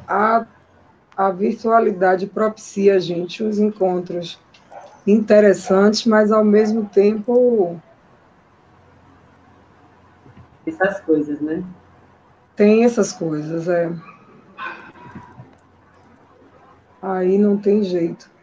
a, a virtualidade propicia a gente uns encontros interessantes, mas, ao mesmo tempo, Essas coisas, né? tem essas coisas, Aí não tem jeito.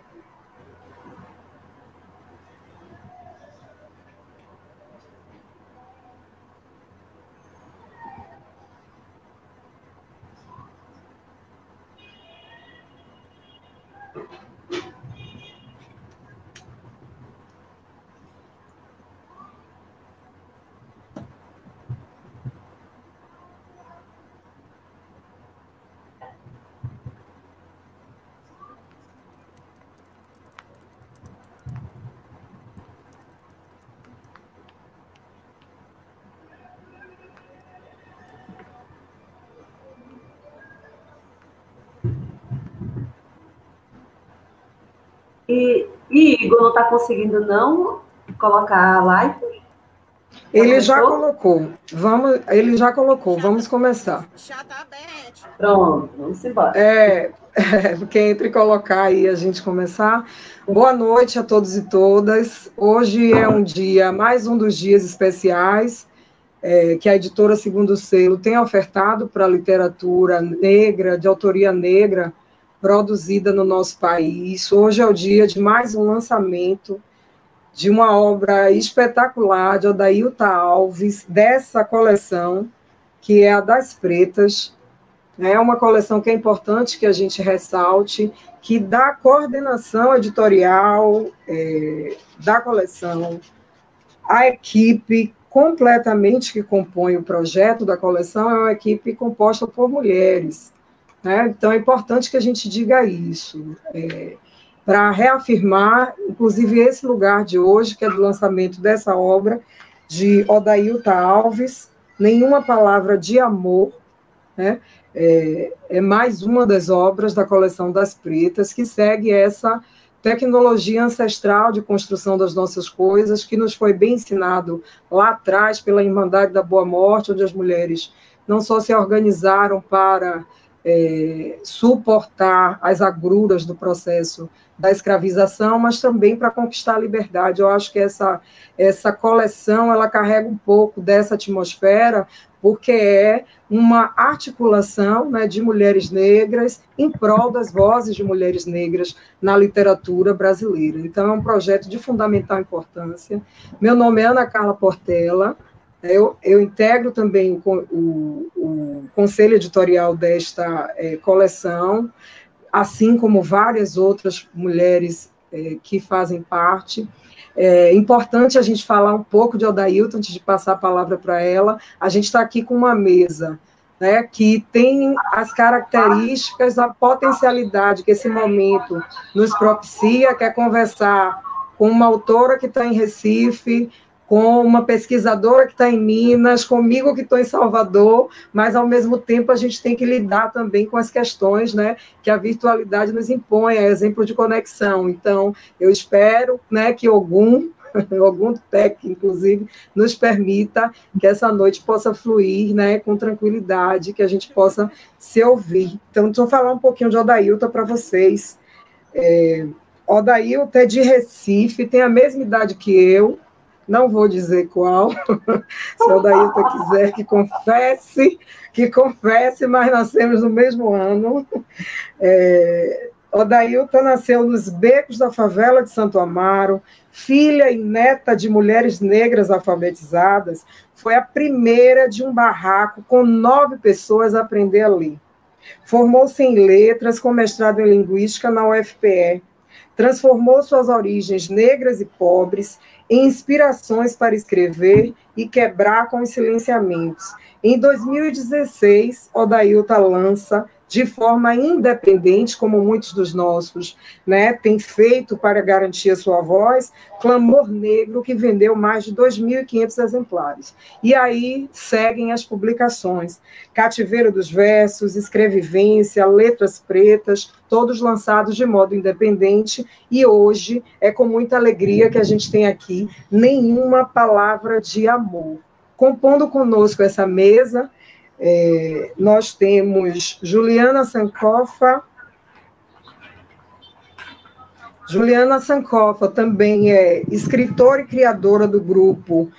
E Igor não está conseguindo não colocar a live? Ele já colocou. Vamos começar. Pronto, vamos embora. Porque entre colocar e a gente começar. Boa noite a todos e todas. Hoje é mais um dos dias especiais que a editora Segundo Selo tem ofertado para a literatura negra, de autoria negra, produzida no nosso país. Hoje é o dia de mais um lançamento de uma obra espetacular de Odailta Alves, dessa coleção, que é a das Pretas. É uma coleção que é importante que a gente ressalte, que dá coordenação editorial da coleção, a equipe completamente que compõe o projeto da coleção é uma equipe composta por mulheres, né? Então é importante que a gente diga isso, para reafirmar, inclusive, esse lugar de hoje, que é do lançamento dessa obra, de Odailta Alves, Nenhuma Palavra de Amor, né? É mais uma das obras da coleção das Pretas, que segue essa tecnologia ancestral de construção das nossas coisas, que nos foi bem ensinado lá atrás pela Irmandade da Boa Morte, onde as mulheres não só se organizaram para suportar as agruras do processo da escravização, mas também para conquistar a liberdade. Eu acho que essa coleção ela carrega um pouco dessa atmosfera, porque é uma articulação, né, de mulheres negras em prol das vozes de mulheres negras na literatura brasileira. Então, é um projeto de fundamental importância. Meu nome é Ana Carla Portela, eu integro também o conselho editorial desta coleção, assim como várias outras mulheres que fazem parte. É importante a gente falar um pouco de Odailta, antes de passar a palavra para ela. A gente está aqui com uma mesa, né, que tem as características, a potencialidade que esse momento nos propicia, que é conversar com uma autora que está em Recife, com uma pesquisadora que está em Minas, comigo que estou em Salvador, mas, ao mesmo tempo, a gente tem que lidar também com as questões, né, que a virtualidade nos impõe, é exemplo de conexão. Então, eu espero, né, que algum técnico, inclusive, nos permita que essa noite possa fluir, né, com tranquilidade, que a gente possa se ouvir. Então, deixa eu falar um pouquinho de Odailta para vocês. Odailta é de Recife, tem a mesma idade que eu, não vou dizer qual, se a Odailta quiser que confesse, mas nascemos no mesmo ano. Odailta nasceu nos becos da favela de Santo Amaro, filha e neta de mulheres negras alfabetizadas, foi a primeira de um barraco com 9 pessoas a aprender a ler. Formou-se em letras com mestrado em linguística na UFPE, transformou suas origens negras e pobres em inspirações para escrever e quebrar com os silenciamentos. Em 2016, Odailta lança, de forma independente, como muitos dos nossos, né, têm feito para garantir a sua voz, Clamor Negro, que vendeu mais de 2.500 exemplares. E aí seguem as publicações. Cativeiro dos Versos, Escrevivência, Letras Pretas, todos lançados de modo independente, e hoje é com muita alegria que a gente tem aqui Nenhuma Palavra de Amor. Compondo conosco essa mesa, Nós temos Juliana Sankofa. Juliana Sankofa também é escritora e criadora do grupo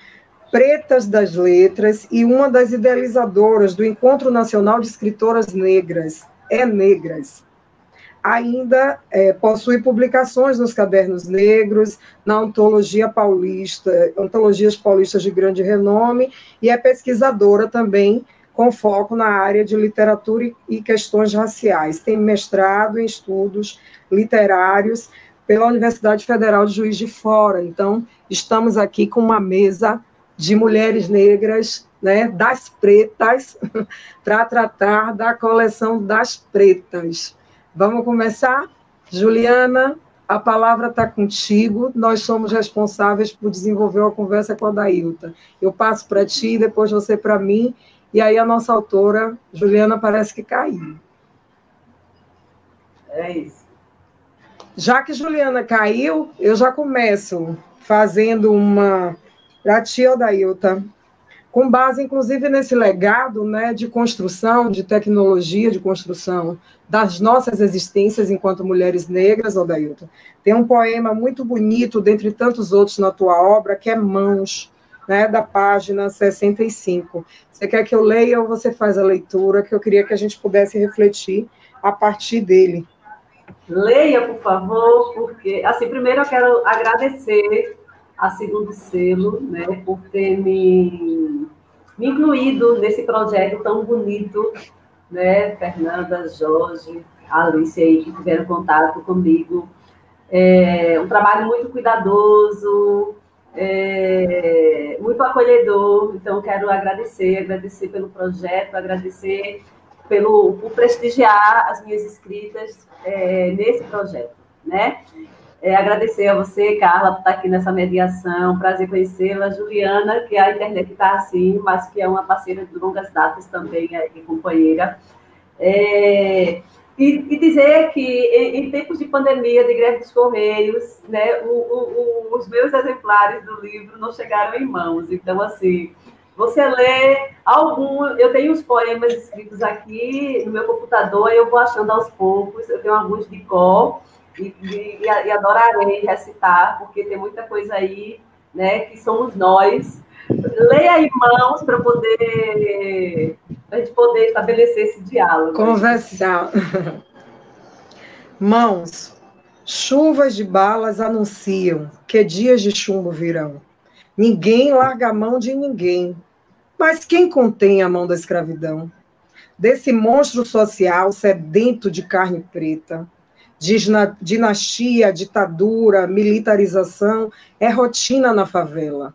Pretas das Letras e uma das idealizadoras do Encontro Nacional de Escritoras Negras, Negras. Ainda possui publicações nos Cadernos Negros, na Antologia Paulista, Antologias Paulistas de grande renome, e é pesquisadora também, com foco na área de literatura e questões raciais. Tem mestrado em estudos literários pela Universidade Federal de Juiz de Fora. Então, estamos aqui com uma mesa de mulheres negras, né, das pretas, para tratar da coleção das pretas. Vamos começar? Juliana, a palavra está contigo. Nós somos responsáveis por desenvolver uma conversa com a Dailton. Eu passo para ti, depois você para mim, e aí a nossa autora, Juliana, parece que caiu. É isso. Já que Juliana caiu, eu já começo fazendo uma para ti, Dailton, com base, inclusive, nesse legado, né, de construção, de tecnologia, de construção das nossas existências enquanto mulheres negras, Dailton. Tem um poema muito bonito, dentre tantos outros na tua obra, que é Mãos, né, da página 65. Você quer que eu leia ou você faz a leitura, que eu queria que a gente pudesse refletir a partir dele? Leia, por favor, porque, assim, primeiro eu quero agradecer a Segundo Selo, né, por ter me incluído nesse projeto tão bonito, né, Fernanda, Jorge, Alice aí, que tiveram contato comigo. Um trabalho muito cuidadoso, muito acolhedor. Então, quero agradecer pelo projeto, agradecer por prestigiar as minhas escritas nesse projeto, né? Agradecer a você, Carla, por estar aqui nessa mediação, prazer conhecê-la, Juliana, que a internet está assim, mas que é uma parceira de longas datas também, companheira. E dizer que em tempos de pandemia, de greve dos Correios, né, os meus exemplares do livro não chegaram em mãos. Então, assim, você lê algum... Eu tenho os poemas escritos aqui no meu computador, eu vou achando aos poucos, eu tenho alguns de cor, e adorarei recitar, porque tem muita coisa aí, né, que somos nós. Leia em mãos para a gente poder estabelecer esse diálogo. Conversar. Mãos, chuvas de balas anunciam que dias de chumbo virão. Ninguém larga a mão de ninguém. Mas quem contém a mão da escravidão? Desse monstro social sedento de carne preta, dinastia, ditadura, militarização, é rotina na favela.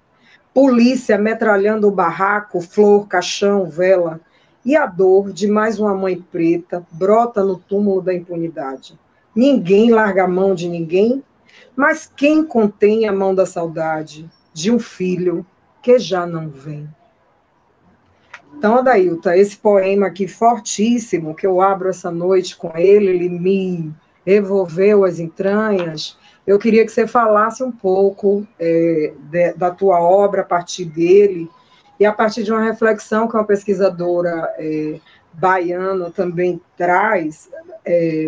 Polícia metralhando o barraco, flor, caixão, vela. E a dor de mais uma mãe preta brota no túmulo da impunidade. Ninguém larga a mão de ninguém, mas quem contém a mão da saudade de um filho que já não vem? Então, Dailton, esse poema aqui fortíssimo, que eu abro essa noite com ele me revolveu as entranhas. Eu queria que você falasse um pouco da tua obra a partir dele, e a partir de uma reflexão que uma pesquisadora baiana também traz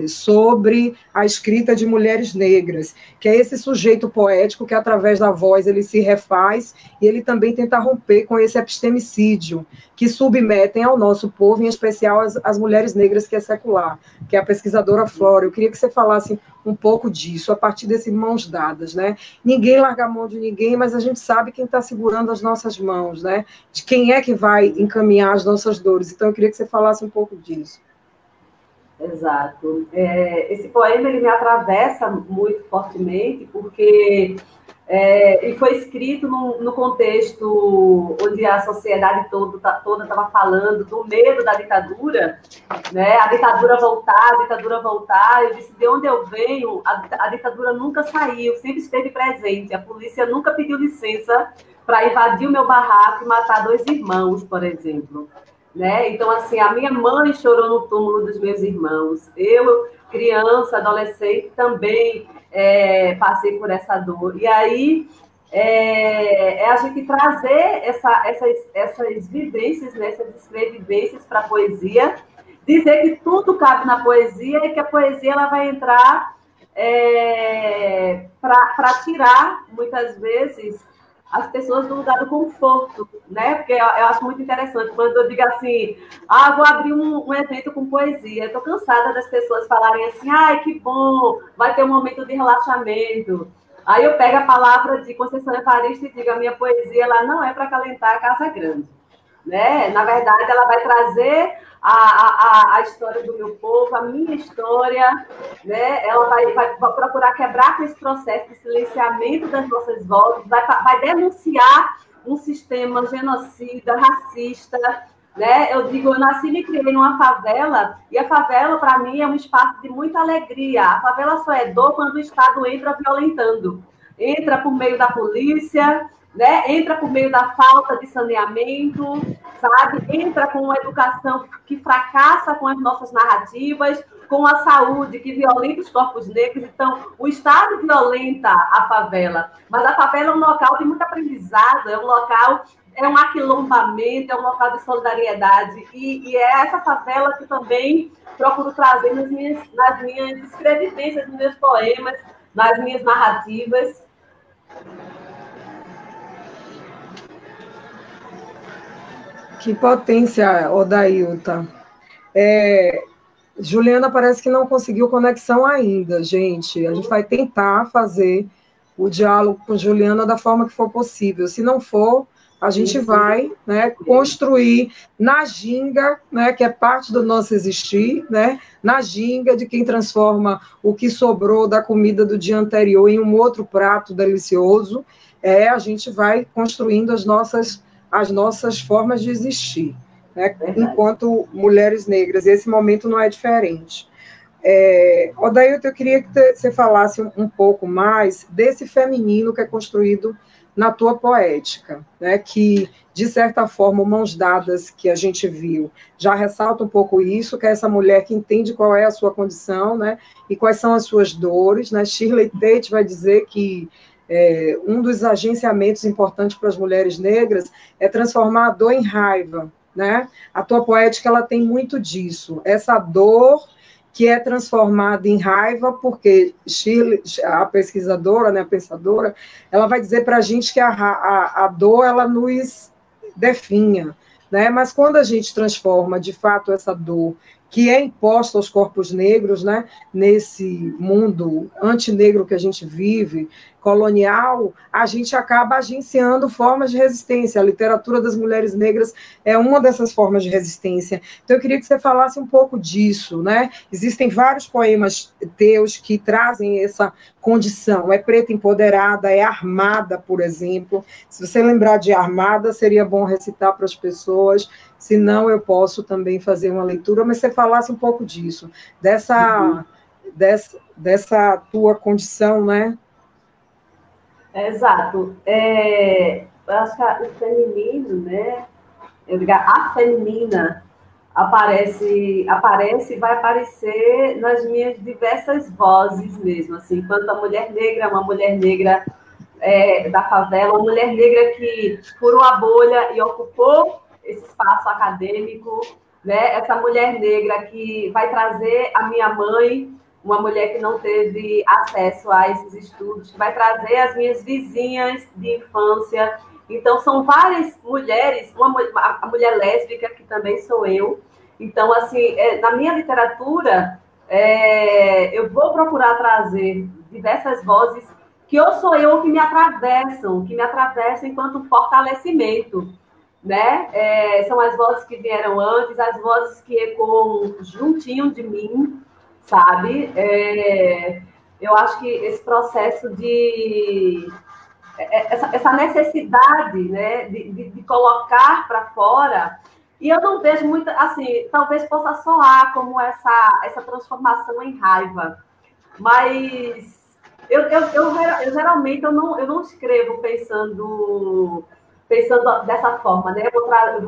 sobre a escrita de mulheres negras, que é esse sujeito poético que, através da voz, ele se refaz e ele também tenta romper com esse epistemicídio que submetem ao nosso povo, em especial as mulheres negras, que é secular, que é a pesquisadora Flora. Eu queria que você falasse um pouco disso, a partir desse Mãos Dadas, né? Ninguém larga a mão de ninguém, mas a gente sabe quem está segurando as nossas mãos, né? De quem é que vai encaminhar as nossas dores. Então, eu queria que você falasse um pouco disso. Exato. Esse poema ele me atravessa muito fortemente, porque ele foi escrito no contexto onde a sociedade toda estava falando do medo da ditadura, né? A ditadura voltar. Eu disse, de onde eu venho, a ditadura nunca saiu, sempre esteve presente. A polícia nunca pediu licença para invadir o meu barraco e matar 2 irmãos, por exemplo. Né? Então, assim, a minha mãe chorou no túmulo dos meus irmãos. Eu, criança, adolescente, também passei por essa dor. E aí, é a gente trazer essas vivências, né, essas escrevivências para a poesia, dizer que tudo cabe na poesia e que a poesia ela vai entrar para tirar, muitas vezes, as pessoas do lugar do conforto, né? Porque eu acho muito interessante quando eu digo assim, vou abrir um evento com poesia. Estou cansada das pessoas falarem assim, ai, que bom, vai ter um momento de relaxamento. Aí eu pego a palavra de Conceição Evaristo e digo, a minha poesia ela não é para acalentar a casa grande. Né? Na verdade, ela vai trazer a história do meu povo, a minha história, né? Ela vai procurar quebrar com esse processo de silenciamento das nossas vozes, vai denunciar um sistema genocida, racista, né? Eu digo, eu nasci e me criei numa favela, e a favela, para mim, é um espaço de muita alegria. A favela só é dor quando o Estado entra violentando. Entra por meio da polícia, né? Entra por meio da falta de saneamento, sabe? Entra com uma educação que fracassa com as nossas narrativas, com a saúde que violenta os corpos negros. Então, o Estado violenta a favela, mas a favela é um local de muito aprendizado, é um aquilombamento, é um local de solidariedade, e é essa favela que também procuro trazer nas minhas escrevivências, nos meus poemas, nas minhas narrativas. Que potência, Odailta. Juliana parece que não conseguiu conexão ainda, gente. A gente vai tentar fazer o diálogo com Juliana da forma que for possível. Se não for, a gente vai, né, construir na ginga, né, que é parte do nosso existir, né, na ginga de quem transforma o que sobrou da comida do dia anterior em um outro prato delicioso. A gente vai construindo as nossas formas de existir, né, enquanto mulheres negras. Esse momento não é diferente. Odailton, eu queria que você falasse um pouco mais desse feminino que é construído na tua poética, né, que, de certa forma, Mãos Dadas, que a gente viu, já ressalta um pouco isso, que é essa mulher que entende qual é a sua condição, né, e quais são as suas dores, né. Shirley Tate vai dizer que um dos agenciamentos importantes para as mulheres negras é transformar a dor em raiva, né? A tua poética ela tem muito disso, essa dor que é transformada em raiva, porque Shirley, a pesquisadora, né, a pensadora, ela vai dizer para a gente que a dor ela nos definha, né? Mas quando a gente transforma, de fato, essa dor que é imposta aos corpos negros, né, nesse mundo antinegro que a gente vive, colonial, a gente acaba agenciando formas de resistência. A literatura das mulheres negras é uma dessas formas de resistência. Então, eu queria que você falasse um pouco disso, né? Existem vários poemas teus que trazem essa condição. É Preta Empoderada, é Armada, por exemplo. Se você lembrar de Armada, seria bom recitar para as pessoas. Se não, eu posso também fazer uma leitura, mas você falasse um pouco disso, dessa tua condição, né? Exato. Eu acho que o feminino, né? Eu digo, a feminina aparece e vai aparecer nas minhas diversas vozes mesmo, assim, enquanto a mulher negra, uma mulher negra da favela, uma mulher negra que furou a bolha e ocupou esse espaço acadêmico, né? Essa mulher negra que vai trazer a minha mãe, uma mulher que não teve acesso a esses estudos, que vai trazer as minhas vizinhas de infância. Então, são várias mulheres, a mulher lésbica, que também sou eu. Então, assim, na minha literatura, eu vou procurar trazer diversas vozes que ou sou eu ou que me atravessam enquanto fortalecimento, né? São as vozes que vieram antes, as vozes que ecoam juntinho de mim, sabe? Eu acho que esse processo essa necessidade, né, de colocar para fora, e eu não vejo muito, assim, talvez possa soar como essa transformação em raiva, mas eu geralmente eu não escrevo pensando dessa forma, né?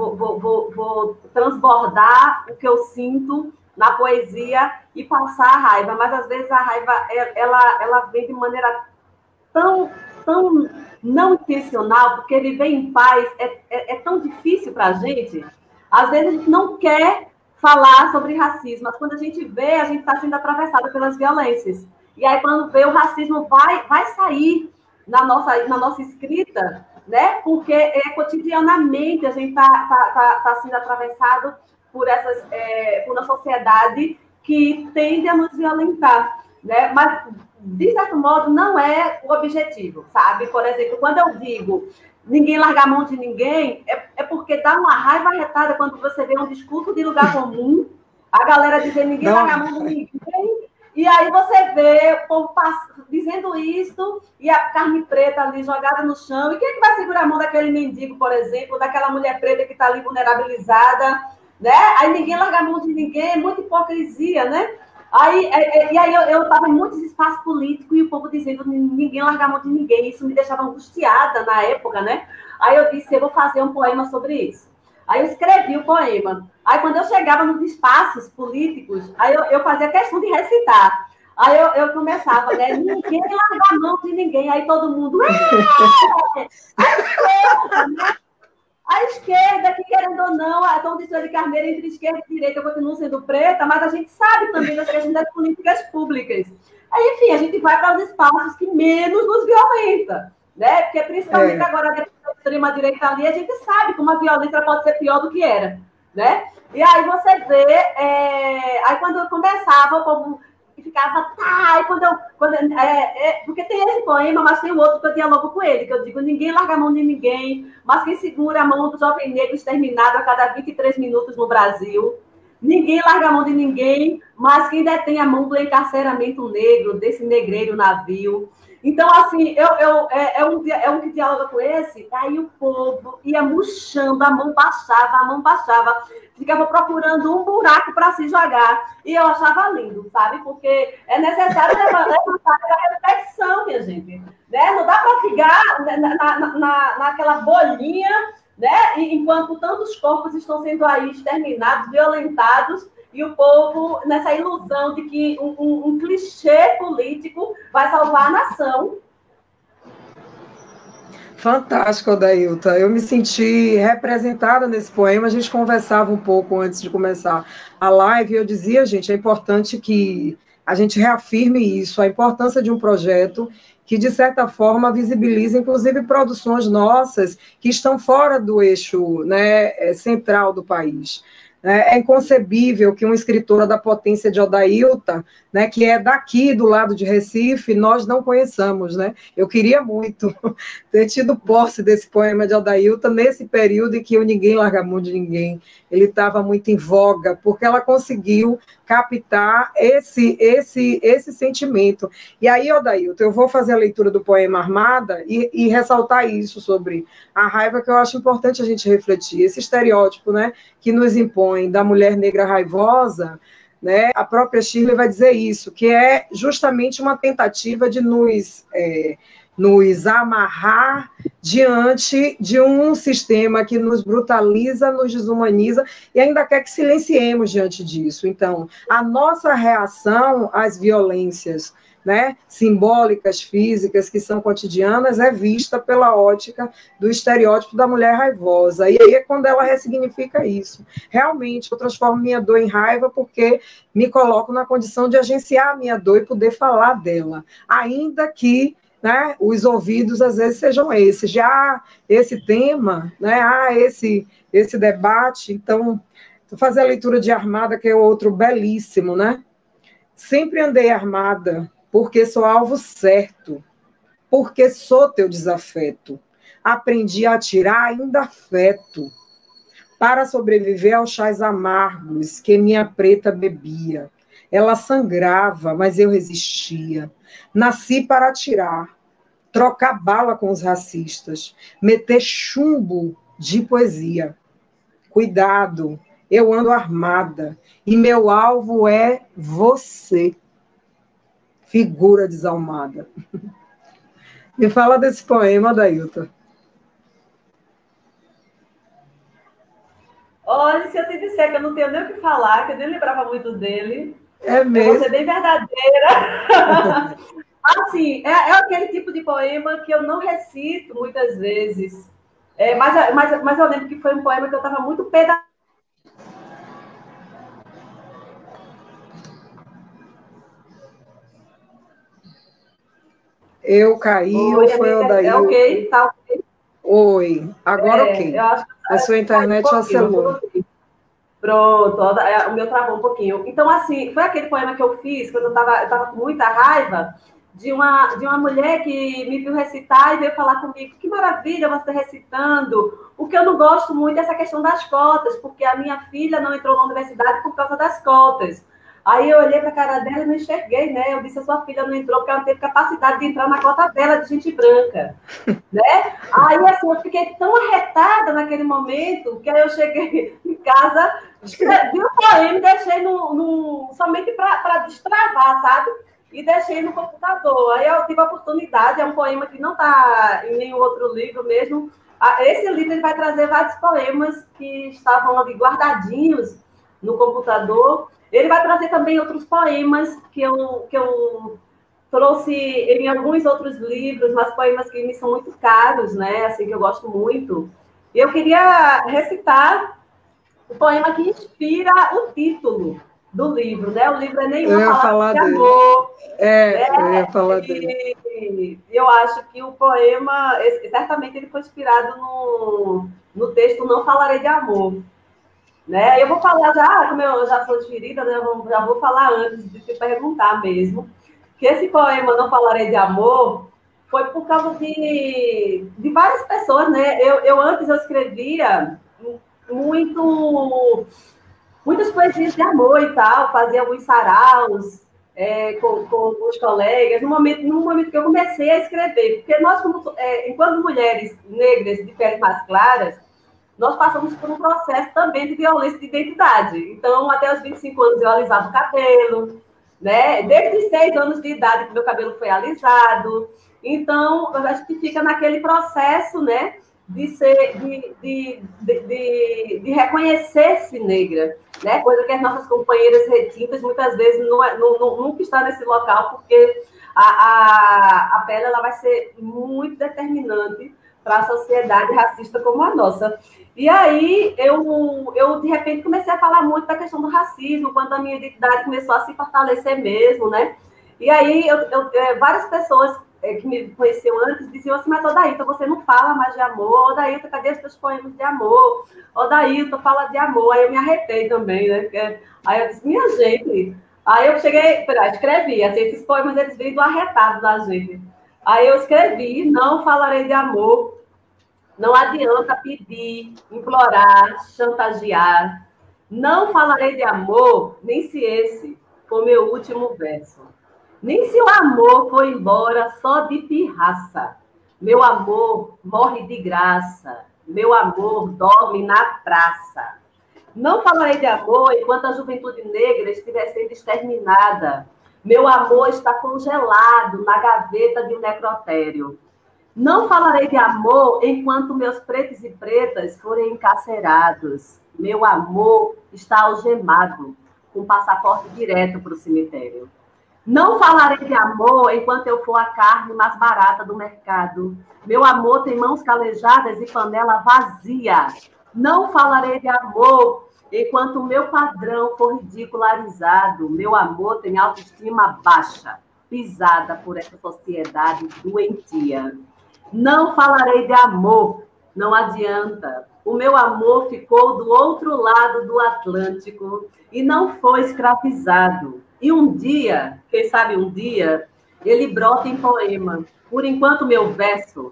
Vou transbordar o que eu sinto na poesia e passar a raiva, mas às vezes a raiva ela vem de maneira tão não intencional, porque viver em paz é tão difícil para a gente. Às vezes a gente não quer falar sobre racismo, mas quando a gente vê, a gente está sendo atravessada pelas violências. E aí, quando vê, o racismo vai sair na nossa escrita, né? Porque cotidianamente a gente está sendo atravessado por uma sociedade que tende a nos violentar, né? Mas, de certo modo, não é o objetivo, sabe? Por exemplo, quando eu digo ninguém largar a mão de ninguém, é porque dá uma raiva arretada quando você vê um discurso de lugar comum, a galera dizer ninguém largar a mão de ninguém, e aí você vê o povo dizendo isso, e a carne preta ali jogada no chão, e quem é que vai segurar a mão daquele mendigo, por exemplo, daquela mulher preta que está ali vulnerabilizada, né? Aí ninguém larga a mão de ninguém, é muita hipocrisia, né? E aí eu estava em muitos espaços políticos e o povo dizendo ninguém larga a mão de ninguém. Isso me deixava angustiada na época, né? Aí eu disse, eu vou fazer um poema sobre isso. Aí eu escrevi o poema. Aí quando eu chegava nos espaços políticos, aí eu fazia questão de recitar. Aí eu começava, né? Ninguém larga a mão de ninguém. Aí todo mundo... A esquerda, que querendo ou não, a Tom de Carneiro entre esquerda e direita continua sendo preta, mas a gente sabe também das questões das políticas públicas. Aí, enfim, a gente vai para os espaços que menos nos violenta, né? Porque principalmente agora da extrema-direita ali, a gente sabe como a violência pode ser pior do que era, né? E aí você vê, aí quando eu começava, o povo ficava, tá, e porque tem esse poema, mas tem o outro que eu dialogo com ele, que eu digo, ninguém larga a mão de ninguém, mas quem segura a mão do jovem negro exterminado a cada 23 minutos no Brasil. Ninguém larga a mão de ninguém, mas quem detém a mão do encarceramento negro, desse negreiro navio. Então, assim, um que dialoga com esse, aí o povo ia murchando, a mão baixava, ficava procurando um buraco para se jogar. E eu achava lindo, sabe? Porque é necessário levantar a reflexão, minha gente. Né? Não dá para ficar naquela bolinha, né? Enquanto tantos corpos estão sendo aí exterminados, violentados, e o povo nessa ilusão de que um clichê político vai salvar a nação. Fantástico, Odailton. Eu me senti representada nesse poema. A gente conversava um pouco antes de começar a live, e eu dizia, gente, é importante que a gente reafirme isso, a importância de um projeto que, de certa forma, visibiliza, inclusive, produções nossas que estão fora do eixo, né, central do país. É inconcebível que uma escritora da potência de Odailton, né, que é daqui, do lado de Recife, nós não conheçamos. Né? Eu queria muito ter tido posse desse poema de Odailton nesse período em que o Ninguém Larga a Mão de Ninguém, ele estava muito em voga, porque ela conseguiu captar esse sentimento. E aí, Odailton, eu vou fazer a leitura do poema Armada e ressaltar isso sobre a raiva, que eu acho importante a gente refletir. Esse estereótipo, né, que nos impõe da mulher negra raivosa, né, a própria Shirley vai dizer isso, que é justamente uma tentativa de nos amarrar diante de um sistema que nos brutaliza, nos desumaniza e ainda quer que silenciemos diante disso. Então, a nossa reação às violências, né, simbólicas, físicas, que são cotidianas, é vista pela ótica do estereótipo da mulher raivosa. E aí é quando ela ressignifica isso. Realmente, eu transformo minha dor em raiva porque me coloco na condição de agenciar a minha dor e poder falar dela, ainda que, né, os ouvidos às vezes sejam esses. Já esse tema, né, esse debate, então, vou fazer a leitura de Armada, que é outro belíssimo, né? Sempre andei armada, porque sou alvo certo, porque sou teu desafeto. Aprendi a atirar ainda afeto, para sobreviver aos chás amargos que minha preta bebia. Ela sangrava, mas eu resistia. Nasci para atirar, trocar bala com os racistas, meter chumbo de poesia. Cuidado, eu ando armada, e meu alvo é você. Figura desalmada. Me fala desse poema, Odailton. Olha, se eu te disser que eu não tenho nem o que falar, que eu nem lembrava muito dele, É mesmo? eu vou ser bem verdadeira. Assim, é aquele tipo de poema que eu não recito muitas vezes. Mas eu lembro que foi um poema que eu estava muito pé da... Eu caí ou foi o daí? É ok, tá ok. Oi, agora ok. Eu acho que A sua internet vacilou. Pronto, o meu travou um pouquinho. Então, assim, foi aquele poema que eu fiz quando eu tava com muita raiva de uma mulher que me viu recitar e veio falar comigo, que maravilha você recitando. O que eu não gosto muito é essa questão das cotas, porque a minha filha não entrou na universidade por causa das cotas. Aí eu olhei para a cara dela e não enxerguei, né? Eu disse, a sua filha não entrou porque ela não teve capacidade de entrar na cota dela de gente branca, né? Aí, assim, eu fiquei tão arretada naquele momento que aí eu cheguei em casa, escrevi o poema e deixei somente para destravar, sabe? E deixei no computador. Aí eu tive a oportunidade, é um poema que não está em nenhum outro livro mesmo. Esse livro ele vai trazer vários poemas que estavam ali guardadinhos no computador. Ele vai trazer também outros poemas que eu trouxe em alguns outros livros, mas poemas que me são muito caros, né? Assim, que eu gosto muito. E eu queria recitar o poema que inspira o título do livro, né? O livro é Nenhuma Palavra de Amor. Eu ia falar dele. E eu acho que o poema, certamente ele foi inspirado no texto Não Falarei de Amor. Né? Eu vou falar já, como eu já sou ferida, né? Já vou falar antes de te perguntar mesmo, que esse poema Não Falarei de Amor foi por causa de várias pessoas, né? Antes eu escrevia muitas poesias de amor e tal, fazia alguns saraus com os colegas, no momento que eu comecei a escrever, porque nós, enquanto mulheres negras de peles mais claras, nós passamos por um processo também de violência de identidade. Então, até os 25 anos eu alisava o cabelo, né? Desde os 6 anos de idade que meu cabelo foi alisado. Então, a gente fica naquele processo, né? De reconhecer-se negra, né? Coisa que as nossas companheiras retintas muitas vezes nunca está nesse local, porque a pele ela vai ser muito determinante para a sociedade racista como a nossa. E aí, eu de repente comecei a falar muito da questão do racismo, quando a minha identidade começou a se fortalecer mesmo, né? E aí, várias pessoas que me conheciam antes diziam assim, mas Odaíta, você não fala mais de amor, Odaíta, cadê os teus poemas de amor? Odaíta, fala de amor. Aí eu me arretei também, né? Aí eu disse, minha gente... Aí eu escrevi, assim, esses poemas, eles vêm do arretado da gente. Aí eu escrevi, não falarei de amor, não adianta pedir, implorar, chantagear. Não falarei de amor, nem se esse for meu último verso. Nem se o amor for embora só de pirraça. Meu amor morre de graça. Meu amor dorme na praça. Não falarei de amor enquanto a juventude negra estiver sendo exterminada. Meu amor está congelado na gaveta de um necrotério. Não falarei de amor enquanto meus pretos e pretas forem encarcerados. Meu amor está algemado, com passaporte direto para o cemitério. Não falarei de amor enquanto eu for a carne mais barata do mercado. Meu amor tem mãos calejadas e panela vazia. Não falarei de amor enquanto o meu padrão for ridicularizado. Meu amor tem autoestima baixa, pisada por essa sociedade doentia. Não falarei de amor, não adianta. O meu amor ficou do outro lado do Atlântico e não foi escravizado. E um dia, quem sabe um dia, ele brota em poema. Por enquanto, meu verso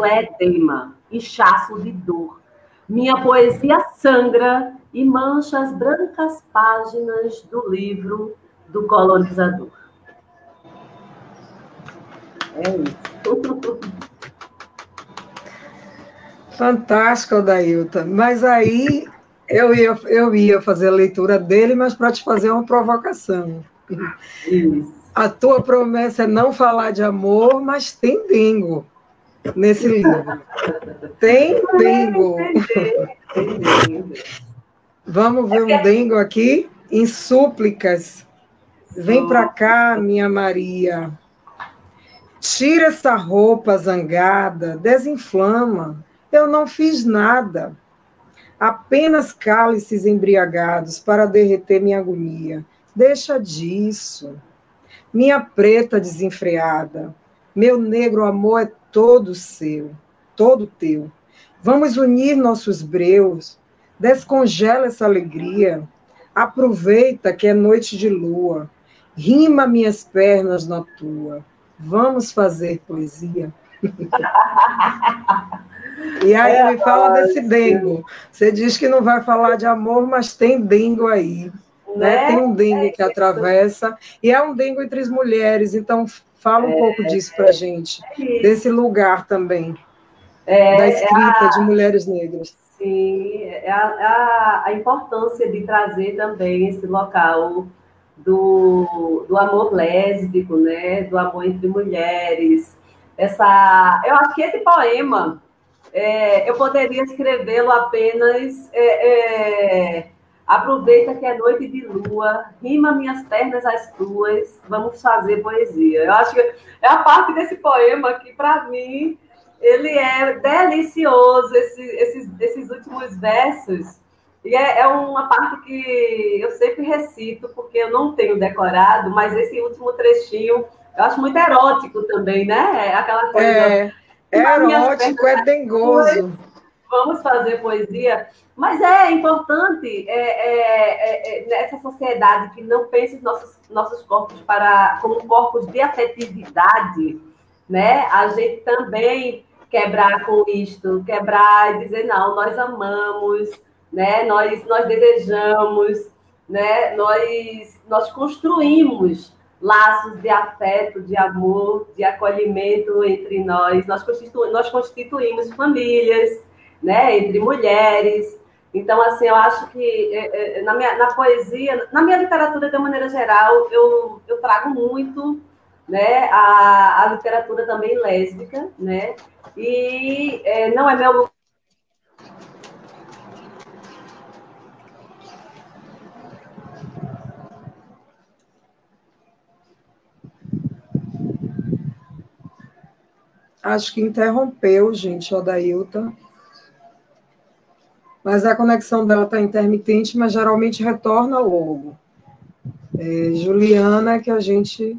é edema, inchaço de dor. Minha poesia sangra e mancha as brancas páginas do livro do colonizador. É isso. Fantástico, Odailton. Mas aí eu ia fazer a leitura dele, mas para te fazer uma provocação. Isso. A tua promessa é não falar de amor, mas tem dengo nesse livro. Tem dengo. Vamos ver um dengo aqui? Em súplicas. Vem para cá, minha Maria. Tira essa roupa zangada, desinflama. Eu não fiz nada. Apenas cálices embriagados para derreter minha agonia. Deixa disso. Minha preta desenfreada. Meu negro amor é todo seu, todo teu. Vamos unir nossos breus. Descongela essa alegria. Aproveita que é noite de lua. Rima minhas pernas na tua. Vamos fazer poesia. E aí me fala desse dengo. Você diz que não vai falar de amor, mas tem dengo aí. Né? Tem um dengo que atravessa, e é um dengo entre as mulheres, então fala um pouco disso para a gente, desse lugar também, da escrita de mulheres negras. Sim, a importância de trazer também esse local do amor lésbico, né? Do amor entre mulheres. Eu acho que esse poema, eu poderia escrevê-lo apenas... aproveita que é noite de lua, rima minhas pernas às tuas, vamos fazer poesia. Eu acho que é a parte desse poema que, para mim, ele é delicioso, esses últimos versos. E é uma parte que eu sempre recito, porque eu não tenho decorado, mas esse último trechinho eu acho muito erótico também, né? É aquela coisa... É erótico, é dengoso. Vamos fazer poesia. Mas é importante, nessa sociedade que não pensa os nossos corpos como corpos de afetividade, né? A gente também quebrar com isto, quebrar e dizer, não, nós amamos, né? Nós desejamos, né? Nós construímos laços de afeto, de amor, de acolhimento entre nós. Nós constituímos famílias, né? Entre mulheres. Então, assim, eu acho que na poesia, na minha literatura, de maneira geral, eu trago muito, né, a literatura também lésbica, né? E não é meu lugar. Acho que interrompeu, gente, Odailta. Mas a conexão dela está intermitente, mas geralmente retorna logo. Juliana, que a gente...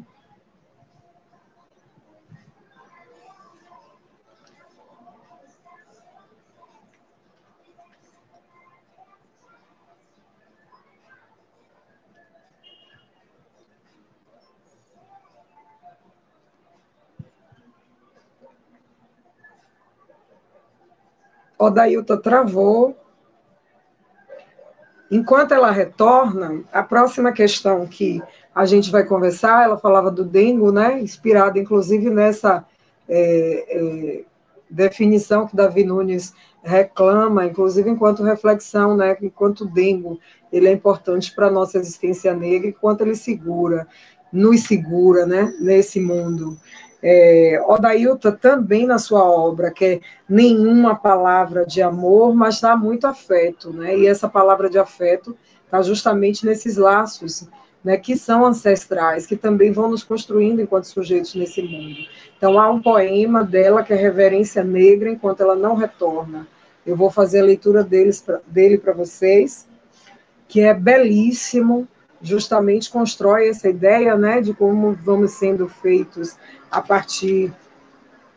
Odailta travou. Enquanto ela retorna, a próxima questão que a gente vai conversar, ela falava do dengo, né? Inspirada, inclusive, nessa definição que Davi Nunes reclama, inclusive enquanto reflexão, né? Enquanto o dengo ele é importante para a nossa existência negra, enquanto ele nos segura, né? Nesse mundo. Odailta também na sua obra, que é nenhuma palavra de amor, mas dá muito afeto, né? E essa palavra de afeto está justamente nesses laços, né, que são ancestrais, que também vão nos construindo enquanto sujeitos nesse mundo. Então, há um poema dela que é Reverência Negra, enquanto ela não retorna. Eu vou fazer a leitura dele para vocês, que é belíssimo, justamente constrói essa ideia, né, de como vamos sendo feitos a partir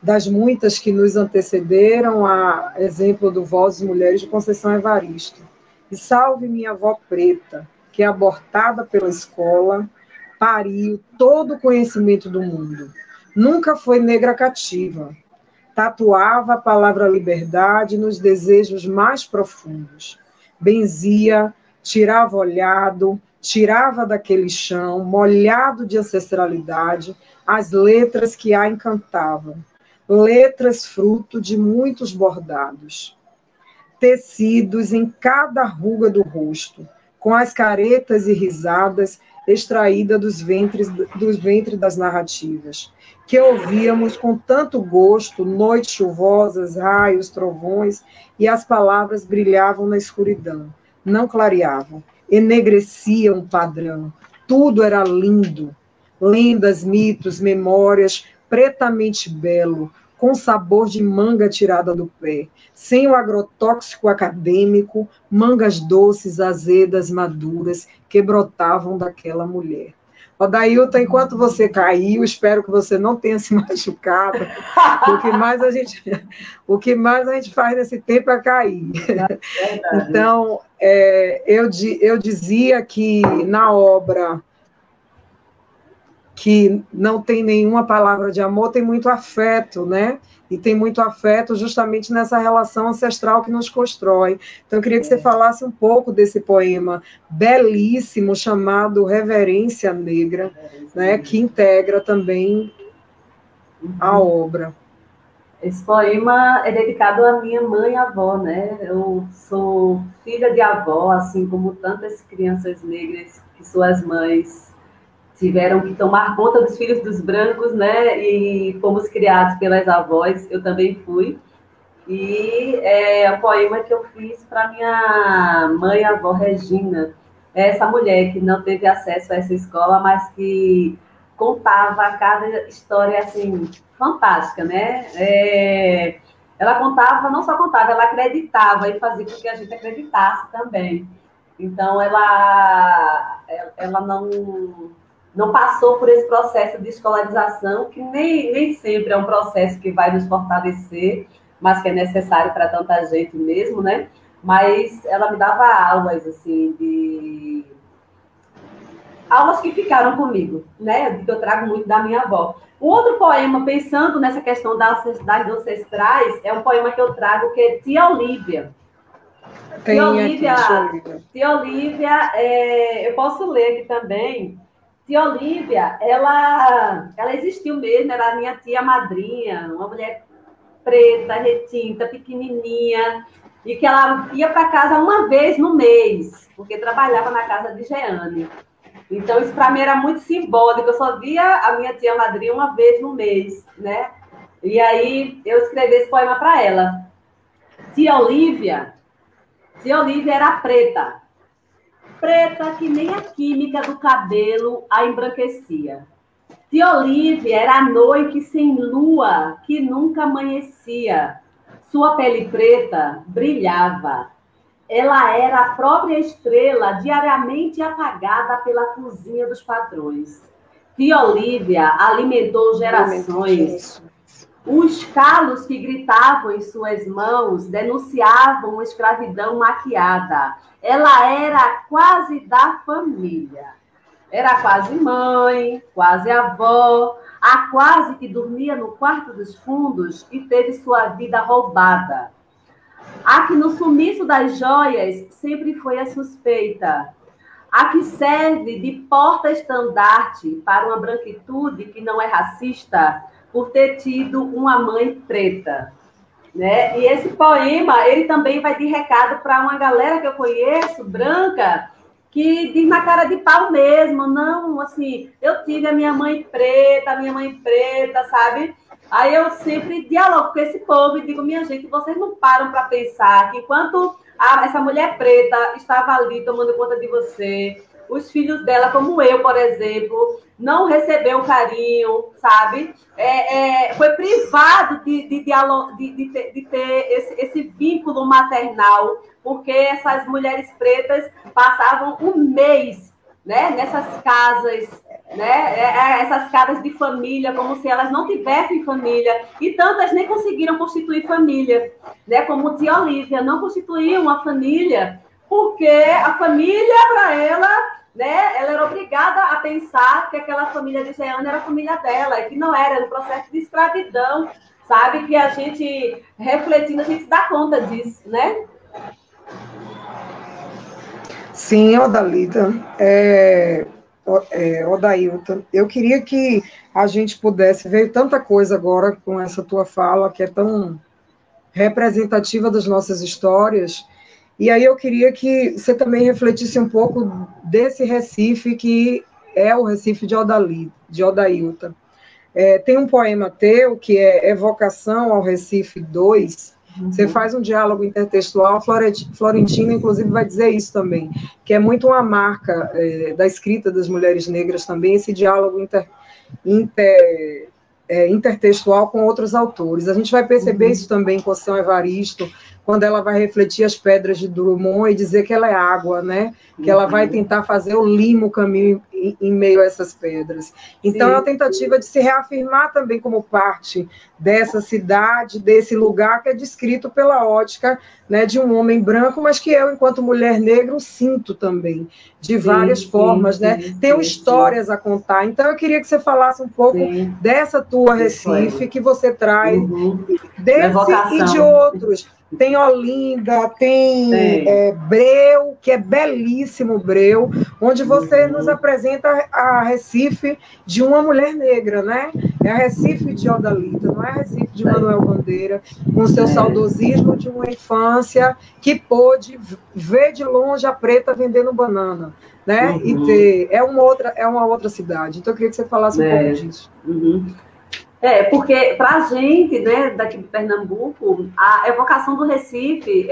das muitas que nos antecederam, a exemplo do Vozes Mulheres de Conceição Evaristo. E salve minha avó preta, que, abortada pela escola, pariu todo o conhecimento do mundo. Nunca foi negra cativa. Tatuava a palavra liberdade nos desejos mais profundos. Benzia, tirava olhado, tirava daquele chão, molhado de ancestralidade, as letras que a encantavam. Letras fruto de muitos bordados. Tecidos em cada ruga do rosto, com as caretas e risadas extraídas dos ventres das narrativas, que ouvíamos com tanto gosto, noites chuvosas, raios, trovões, e as palavras brilhavam na escuridão, não clareavam, enegreciam o padrão, tudo era lindo, lendas, mitos, memórias, pretamente belo, com sabor de manga tirada do pé, sem o agrotóxico acadêmico, mangas doces, azedas, maduras, que brotavam daquela mulher. Odailton, enquanto você caiu, espero que você não tenha se machucado. O que mais a gente faz nesse tempo é cair. Então, eu dizia que na obra que não tem nenhuma palavra de amor, tem muito afeto, né? E tem muito afeto justamente nessa relação ancestral que nos constrói. Então, eu queria que você falasse um pouco desse poema belíssimo chamado Reverência Negra, né? Que integra também a obra. Esse poema é dedicado à minha mãe e avó, né? Eu sou filha de avó, assim como tantas crianças negras que suas mães tiveram que tomar conta dos filhos dos brancos, né? E fomos criados pelas avós, eu também fui. E é o poema que eu fiz para minha mãe e avó Regina. É essa mulher que não teve acesso a essa escola, mas que contava cada história, assim, fantástica, né? Ela contava, não só contava, ela acreditava e fazia com que a gente acreditasse também. Então, ela não passou por esse processo de escolarização, que nem sempre é um processo que vai nos fortalecer, mas que é necessário para tanta gente mesmo, né? Mas ela me dava aulas, assim, aulas que ficaram comigo, né? Que eu trago muito da minha avó. Um outro poema, pensando nessa questão das ancestrais, é um poema que eu trago, que é Tia Olívia. Tia Olívia, eu posso ler aqui também. Tia Olívia, ela existiu mesmo, era a minha tia madrinha, uma mulher preta, retinta, pequenininha, e que ela ia para casa uma vez no mês, porque trabalhava na casa de Jeane. Então, isso para mim era muito simbólico, eu só via a minha tia madrinha uma vez no mês, né? E aí eu escrevi esse poema para ela. Tia Olívia era preta. Preta que nem a química do cabelo a embranquecia. Tia Olívia era a noite sem lua que nunca amanhecia. Sua pele preta brilhava. Ela era a própria estrela diariamente apagada pela cozinha dos patrões. Tia Olívia alimentou gerações. Os calos que gritavam em suas mãos denunciavam uma escravidão maquiada. Ela era quase da família. Era quase mãe, quase avó, a quase que dormia no quarto dos fundos e teve sua vida roubada. A que no sumiço das joias sempre foi a suspeita. A que serve de porta-estandarte para uma branquitude que não é racista, por ter tido uma mãe preta, né? E esse poema, ele também vai de recado para uma galera que eu conheço, branca, que diz na cara de pau mesmo, não, assim, eu tive a minha mãe preta, sabe? Aí eu sempre dialogo com esse povo e digo, minha gente, vocês não param para pensar que enquanto essa mulher preta estava ali tomando conta de você, os filhos dela, como eu, por exemplo, não recebeu carinho, sabe? Foi privado de ter esse vínculo maternal, porque essas mulheres pretas passavam um mês, né, nessas casas, né, essas casas de família, como se elas não tivessem família, e tantas nem conseguiram constituir família, né, como Tia Olívia, não constituiu uma família, porque a família, para ela, né, ela era obrigada a pensar que aquela família de Jeane era a família dela, e que não era um processo de escravidão, sabe? Que a gente, refletindo, a gente se dá conta disso, né? Sim, Odalita, Odailton, eu queria que a gente pudesse ver tanta coisa agora com essa tua fala, que é tão representativa das nossas histórias. E aí eu queria que você também refletisse um pouco desse Recife, que é o Recife de Odailton. Tem um poema teu, que é Evocação ao Recife 2, você faz um diálogo intertextual, Florentina, inclusive, vai dizer isso também, que é muito uma marca da escrita das mulheres negras também, esse diálogo intertextual com outros autores. A gente vai perceber isso também com São Evaristo, quando ela vai refletir as pedras de Drummond e dizer que ela é água, né? Que ela vai tentar fazer o limo caminho em meio a essas pedras. Então, é uma tentativa de se reafirmar também como parte dessa cidade, desse lugar que é descrito pela ótica, né, de um homem branco, mas que eu, enquanto mulher negra, sinto também, de várias formas, né? Tenho histórias a contar. Então, eu queria que você falasse um pouco dessa tua Recife, que você traz, desse e de outros. Tem Olinda, tem Breu, que é belíssimo Breu, onde você nos apresenta a Recife de uma mulher negra, né? É a Recife de Odalita, não é a Recife de Manuel Bandeira, com o seu saudosismo de uma infância que pôde ver de longe a preta vendendo banana, né? E é uma outra cidade. Então, eu queria que você falasse um pouco disso. Porque para a gente, né, daqui de Pernambuco, a evocação do Recife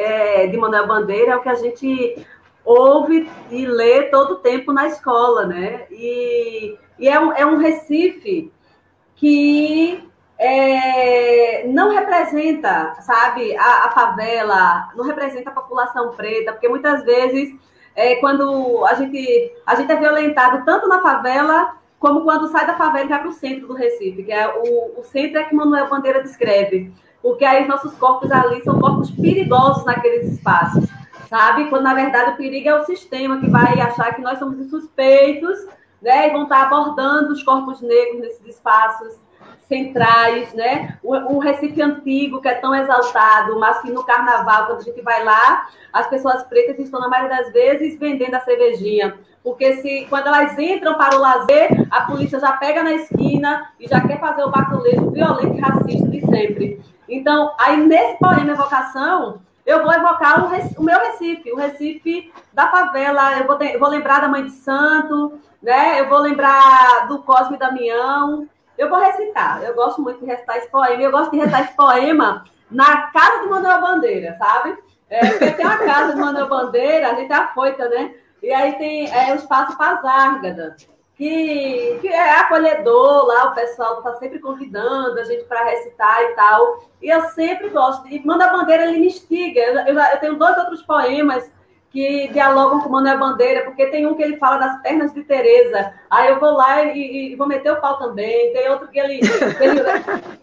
de Manuel Bandeira é o que a gente ouve e lê todo o tempo na escola, né? E é um Recife que não representa, sabe, a favela, não representa a população preta, porque muitas vezes, quando a gente é violentado tanto na favela, como quando sai da favela e vai para o centro do Recife, que é o centro que Manuel Bandeira descreve, porque aí os nossos corpos ali são corpos perigosos naqueles espaços, sabe? Quando, na verdade, o perigo é o sistema que vai achar que nós somos suspeitos, né? E vão estar abordando os corpos negros nesses espaços centrais, né? O Recife antigo, que é tão exaltado, mas que no carnaval, quando a gente vai lá, as pessoas pretas estão, na maioria das vezes, vendendo a cervejinha. Porque quando elas entram para o lazer, a polícia já pega na esquina e já quer fazer o baculejo violento e racista de sempre. Então, aí nesse poema Evocação, eu vou evocar o meu Recife, o Recife da favela. Eu vou lembrar da Mãe de Santo, né? Eu vou lembrar do Cosme e Damião. Eu vou recitar. Eu gosto muito de recitar esse poema. Eu gosto de recitar esse poema na casa do Manuel Bandeira, sabe? Porque tem uma casa do Manuel Bandeira, a gente é afoita, né? E aí tem o Espaço Pazárgada, que é acolhedor lá, o pessoal está sempre convidando a gente para recitar e tal. E eu sempre gosto. E Manuel Bandeira, ele me instiga. Eu tenho 2 outros poemas que dialogam com Manuel Bandeira, porque tem um que ele fala das pernas de Teresa. Aí eu vou lá e vou meter o pau também. Tem outro que ele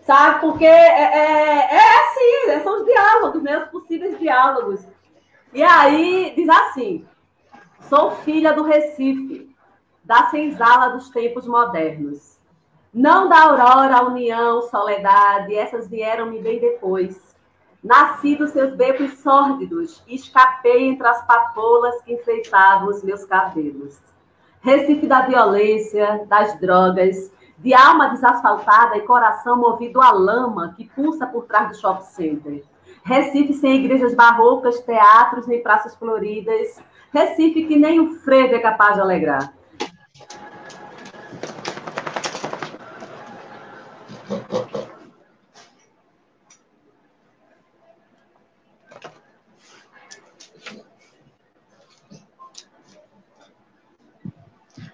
sabe? Porque assim, são os diálogos, né? Os possíveis diálogos. E aí diz assim: sou filha do Recife, da senzala dos tempos modernos. Não da aurora, união, soledade, essas vieram-me bem depois. Nasci dos seus becos sórdidos e escapei entre as papoulas que enfeitavam os meus cabelos. Recife da violência, das drogas, de alma desasfaltada e coração movido à lama que pulsa por trás do shopping center. Recife sem igrejas barrocas, teatros nem praças floridas. Recife que nem o frevo é capaz de alegrar.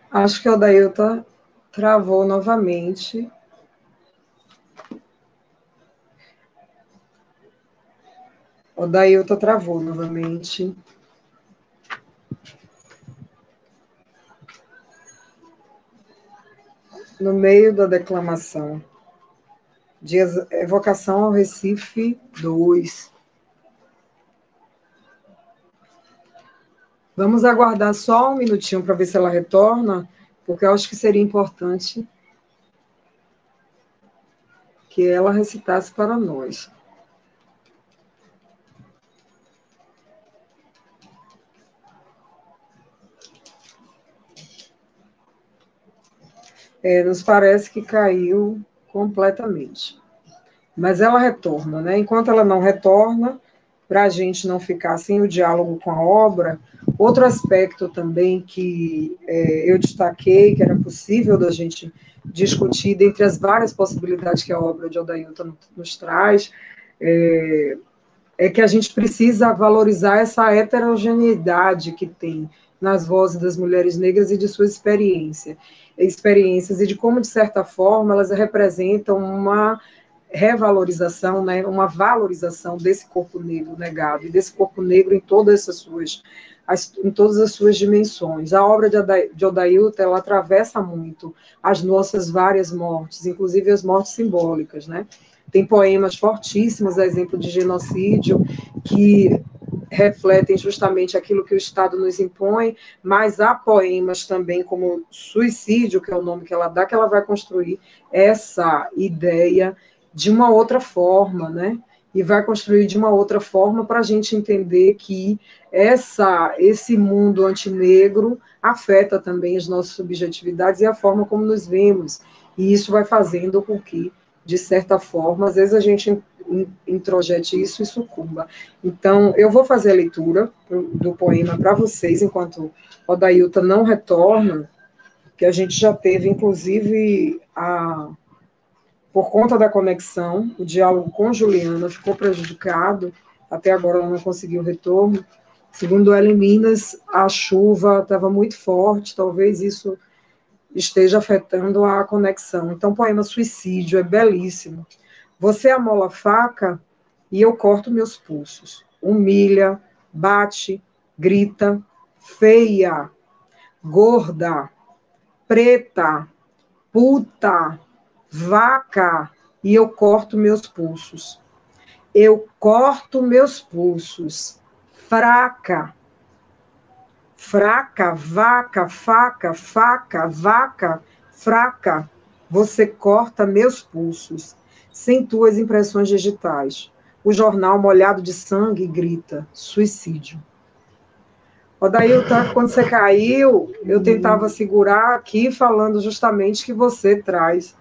Acho que a Odailton travou novamente. Odailton travou novamente. No meio da declamação de Evocação ao Recife 2. Vamos aguardar só um minutinho para ver se ela retorna, porque eu acho que seria importante que ela recitasse para nós. Nos parece que caiu completamente. Mas ela retorna, né? Enquanto ela não retorna, para a gente não ficar sem o diálogo com a obra, outro aspecto também que eu destaquei, que era possível da gente discutir, dentre as várias possibilidades que a obra de Odailton nos traz, é que a gente precisa valorizar essa heterogeneidade que tem nas vozes das mulheres negras e de sua experiência. experiências e de como, de certa forma, elas representam uma revalorização, né, uma valorização desse corpo negro negado, e desse corpo negro em todas as suas dimensões. A obra de Odailton, ela atravessa muito as nossas várias mortes, inclusive as mortes simbólicas, né? Tem poemas fortíssimos, a exemplo de genocídio, que refletem justamente aquilo que o Estado nos impõe, mas há poemas também como Suicídio, que é o nome que ela dá, que ela vai construir essa ideia de uma outra forma, né? E vai construir de uma outra forma para a gente entender que esse mundo antinegro afeta também as nossas subjetividades e a forma como nos vemos. E isso vai fazendo com que, de certa forma, às vezes a gente introjete isso e sucumba. Então, eu vou fazer a leitura do poema para vocês, enquanto Odailton não retorna, que a gente já teve, inclusive, por conta da conexão, o diálogo com Juliana ficou prejudicado, até agora ela não conseguiu retorno. Segundo ela, em Minas, a chuva estava muito forte, talvez isso esteja afetando a conexão. Então, o poema Suicídio é belíssimo. Você amola a faca e eu corto meus pulsos. Humilha, bate, grita, feia, gorda, preta, puta, vaca, e eu corto meus pulsos. Eu corto meus pulsos. Fraca, fraca, vaca, faca, faca, vaca, fraca, você corta meus pulsos, sem tuas impressões digitais. O jornal molhado de sangue grita, suicídio. Odailton, quando você caiu, eu tentava segurar aqui, falando justamente que você traz,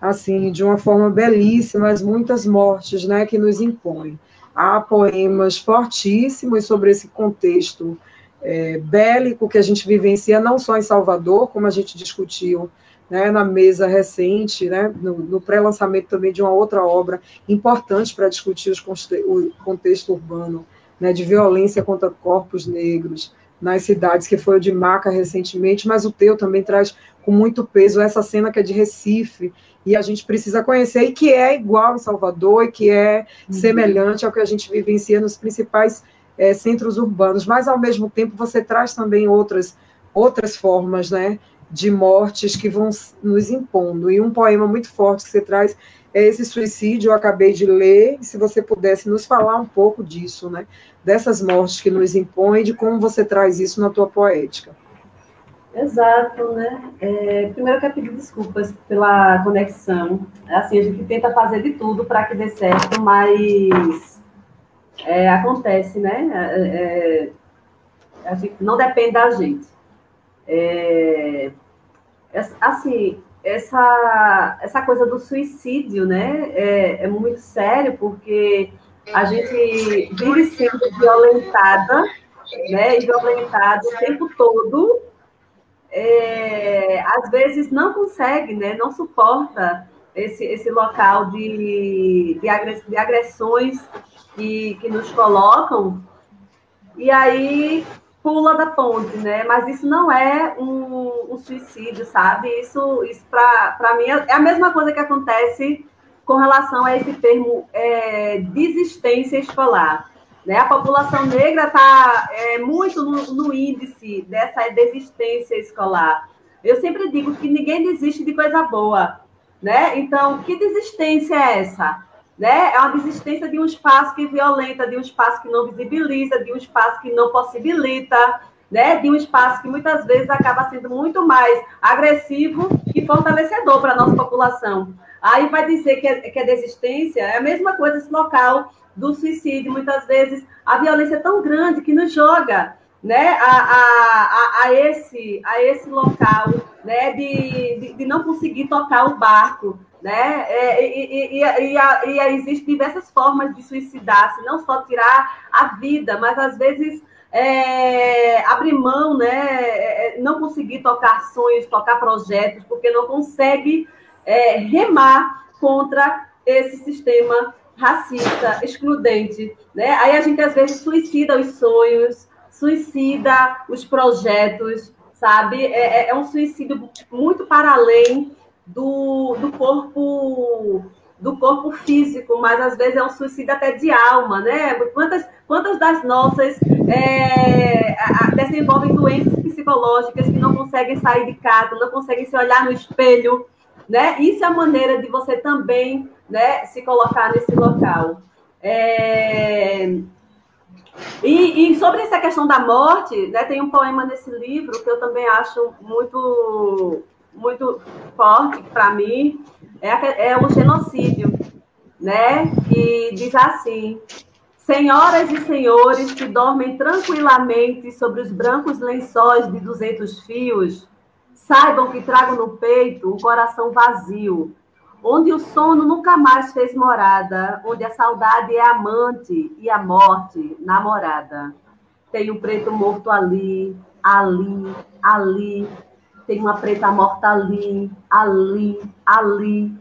assim, de uma forma belíssima, as muitas mortes, né, que nos impõem. Há poemas fortíssimos sobre esse contexto bélico que a gente vivencia, não só em Salvador, como a gente discutiu, né, na mesa recente, né, no pré-lançamento também de uma outra obra importante para discutir o contexto urbano, né, de violência contra corpos negros nas cidades, que foi o de Maca recentemente, mas o teu também traz com muito peso essa cena que é de Recife, e a gente precisa conhecer, e que é igual em Salvador, e que é semelhante ao que a gente vivencia nos principais centros urbanos, mas, ao mesmo tempo, você traz também outras formas, né, de mortes que vão nos impondo. E um poema muito forte que você traz é esse Suicídio, eu acabei de ler, e se você pudesse nos falar um pouco disso, né, dessas mortes que nos impõem, de como você traz isso na tua poética. Exato, né? Primeiro eu quero pedir desculpas pela conexão. Assim, a gente tenta fazer de tudo para que dê certo, mas acontece, né? A gente, não depende da gente. Assim, essa coisa do suicídio, né? É muito sério, porque a gente vive sendo violentada, né? E violentada o tempo todo. Às vezes não consegue, né? Não suporta esse local de agressões que nos colocam, e aí pula da ponte, né? Mas isso não é um suicídio, sabe? Isso para mim, é a mesma coisa que acontece com relação a esse termo desistência escolar. Né? A população negra está muito no índice dessa desistência escolar. Eu sempre digo que ninguém desiste de coisa boa. Né? Então, que desistência é essa? Né? É uma desistência de um espaço que violenta, de um espaço que não visibiliza, de um espaço que não possibilita, né? De um espaço que muitas vezes acaba sendo muito mais agressivo e fortalecedor para a nossa população. Aí vai dizer que é desistência, é a mesma coisa esse local do suicídio. Muitas vezes a violência é tão grande que nos joga, né, a esse local, né, de não conseguir tocar o barco, né, e existem diversas formas de suicidar-se, não só tirar a vida, mas às vezes abrir mão, né, não conseguir tocar sonhos, tocar projetos, porque não consegue remar contra esse sistema racista, excludente, né? Aí a gente às vezes suicida os sonhos, suicida os projetos, sabe? É um suicídio muito para além do corpo físico, mas às vezes é um suicídio até de alma, né? Quantas das nossas desenvolvem doenças psicológicas que não conseguem sair de casa, não conseguem se olhar no espelho, né? Isso é a maneira de você também, né, se colocar nesse local. E sobre essa questão da morte, né, tem um poema nesse livro que eu também acho muito, muito forte para mim, é o genocídio, né, que diz assim: senhoras e senhores que dormem tranquilamente sobre os brancos lençóis de 200 fios, saibam que trago no peito um coração vazio, onde o sono nunca mais fez morada, onde a saudade é amante e a morte namorada. Tem um preto morto ali, ali, ali. Tem uma preta morta ali, ali, ali.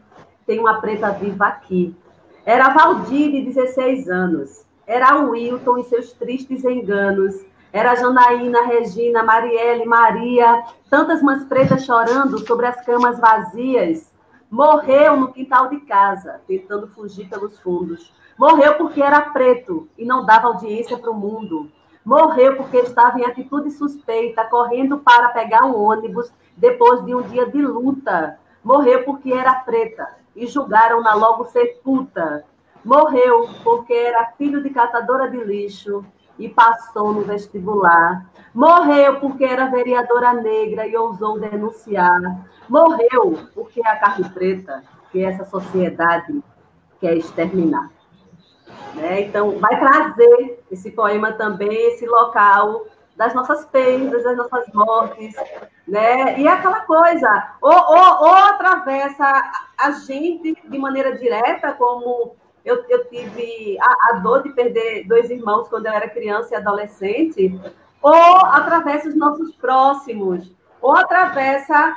Tem uma preta viva aqui. Era Valdir, de 16 anos. Era Wilton e seus tristes enganos. Era Janaína, Regina, Marielle, Maria. Tantas mães pretas chorando sobre as camas vazias. Morreu no quintal de casa, tentando fugir pelos fundos. Morreu porque era preto e não dava audiência para o mundo. Morreu porque estava em atitude suspeita, correndo para pegar um ônibus depois de um dia de luta. Morreu porque era preta e julgaram-na logo ser puta. Morreu porque era filho de catadora de lixo e passou no vestibular. Morreu porque era vereadora negra e ousou denunciar. Morreu porque é a carne preta que essa sociedade quer exterminar. Né? Então, vai trazer esse poema também, esse local das nossas perdas, das nossas mortes, né? E é aquela coisa, ou atravessa a gente de maneira direta, como eu tive a dor de perder 2 irmãos quando eu era criança e adolescente, ou atravessa os nossos próximos, ou atravessa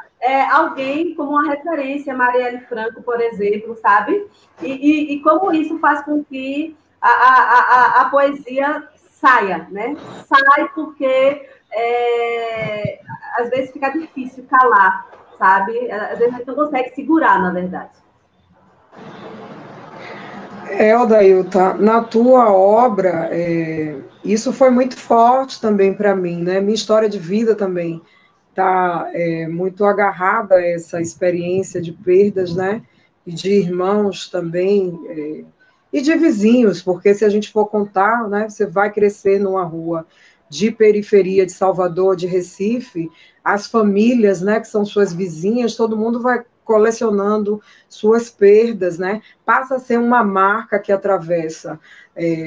alguém como uma referência, Marielle Franco, por exemplo, sabe? E como isso faz com que a poesia saia, né? Sai porque às vezes fica difícil calar, sabe? Às vezes a gente não consegue segurar, na verdade. Odailton, na tua obra, isso foi muito forte também para mim, né? Minha história de vida também está muito agarrada a essa experiência de perdas, né? E de irmãos também, e de vizinhos, porque se a gente for contar, né, você vai crescer numa rua de periferia de Salvador, de Recife, as famílias, né, que são suas vizinhas, todo mundo vai colecionando suas perdas, né? Passa a ser uma marca que atravessa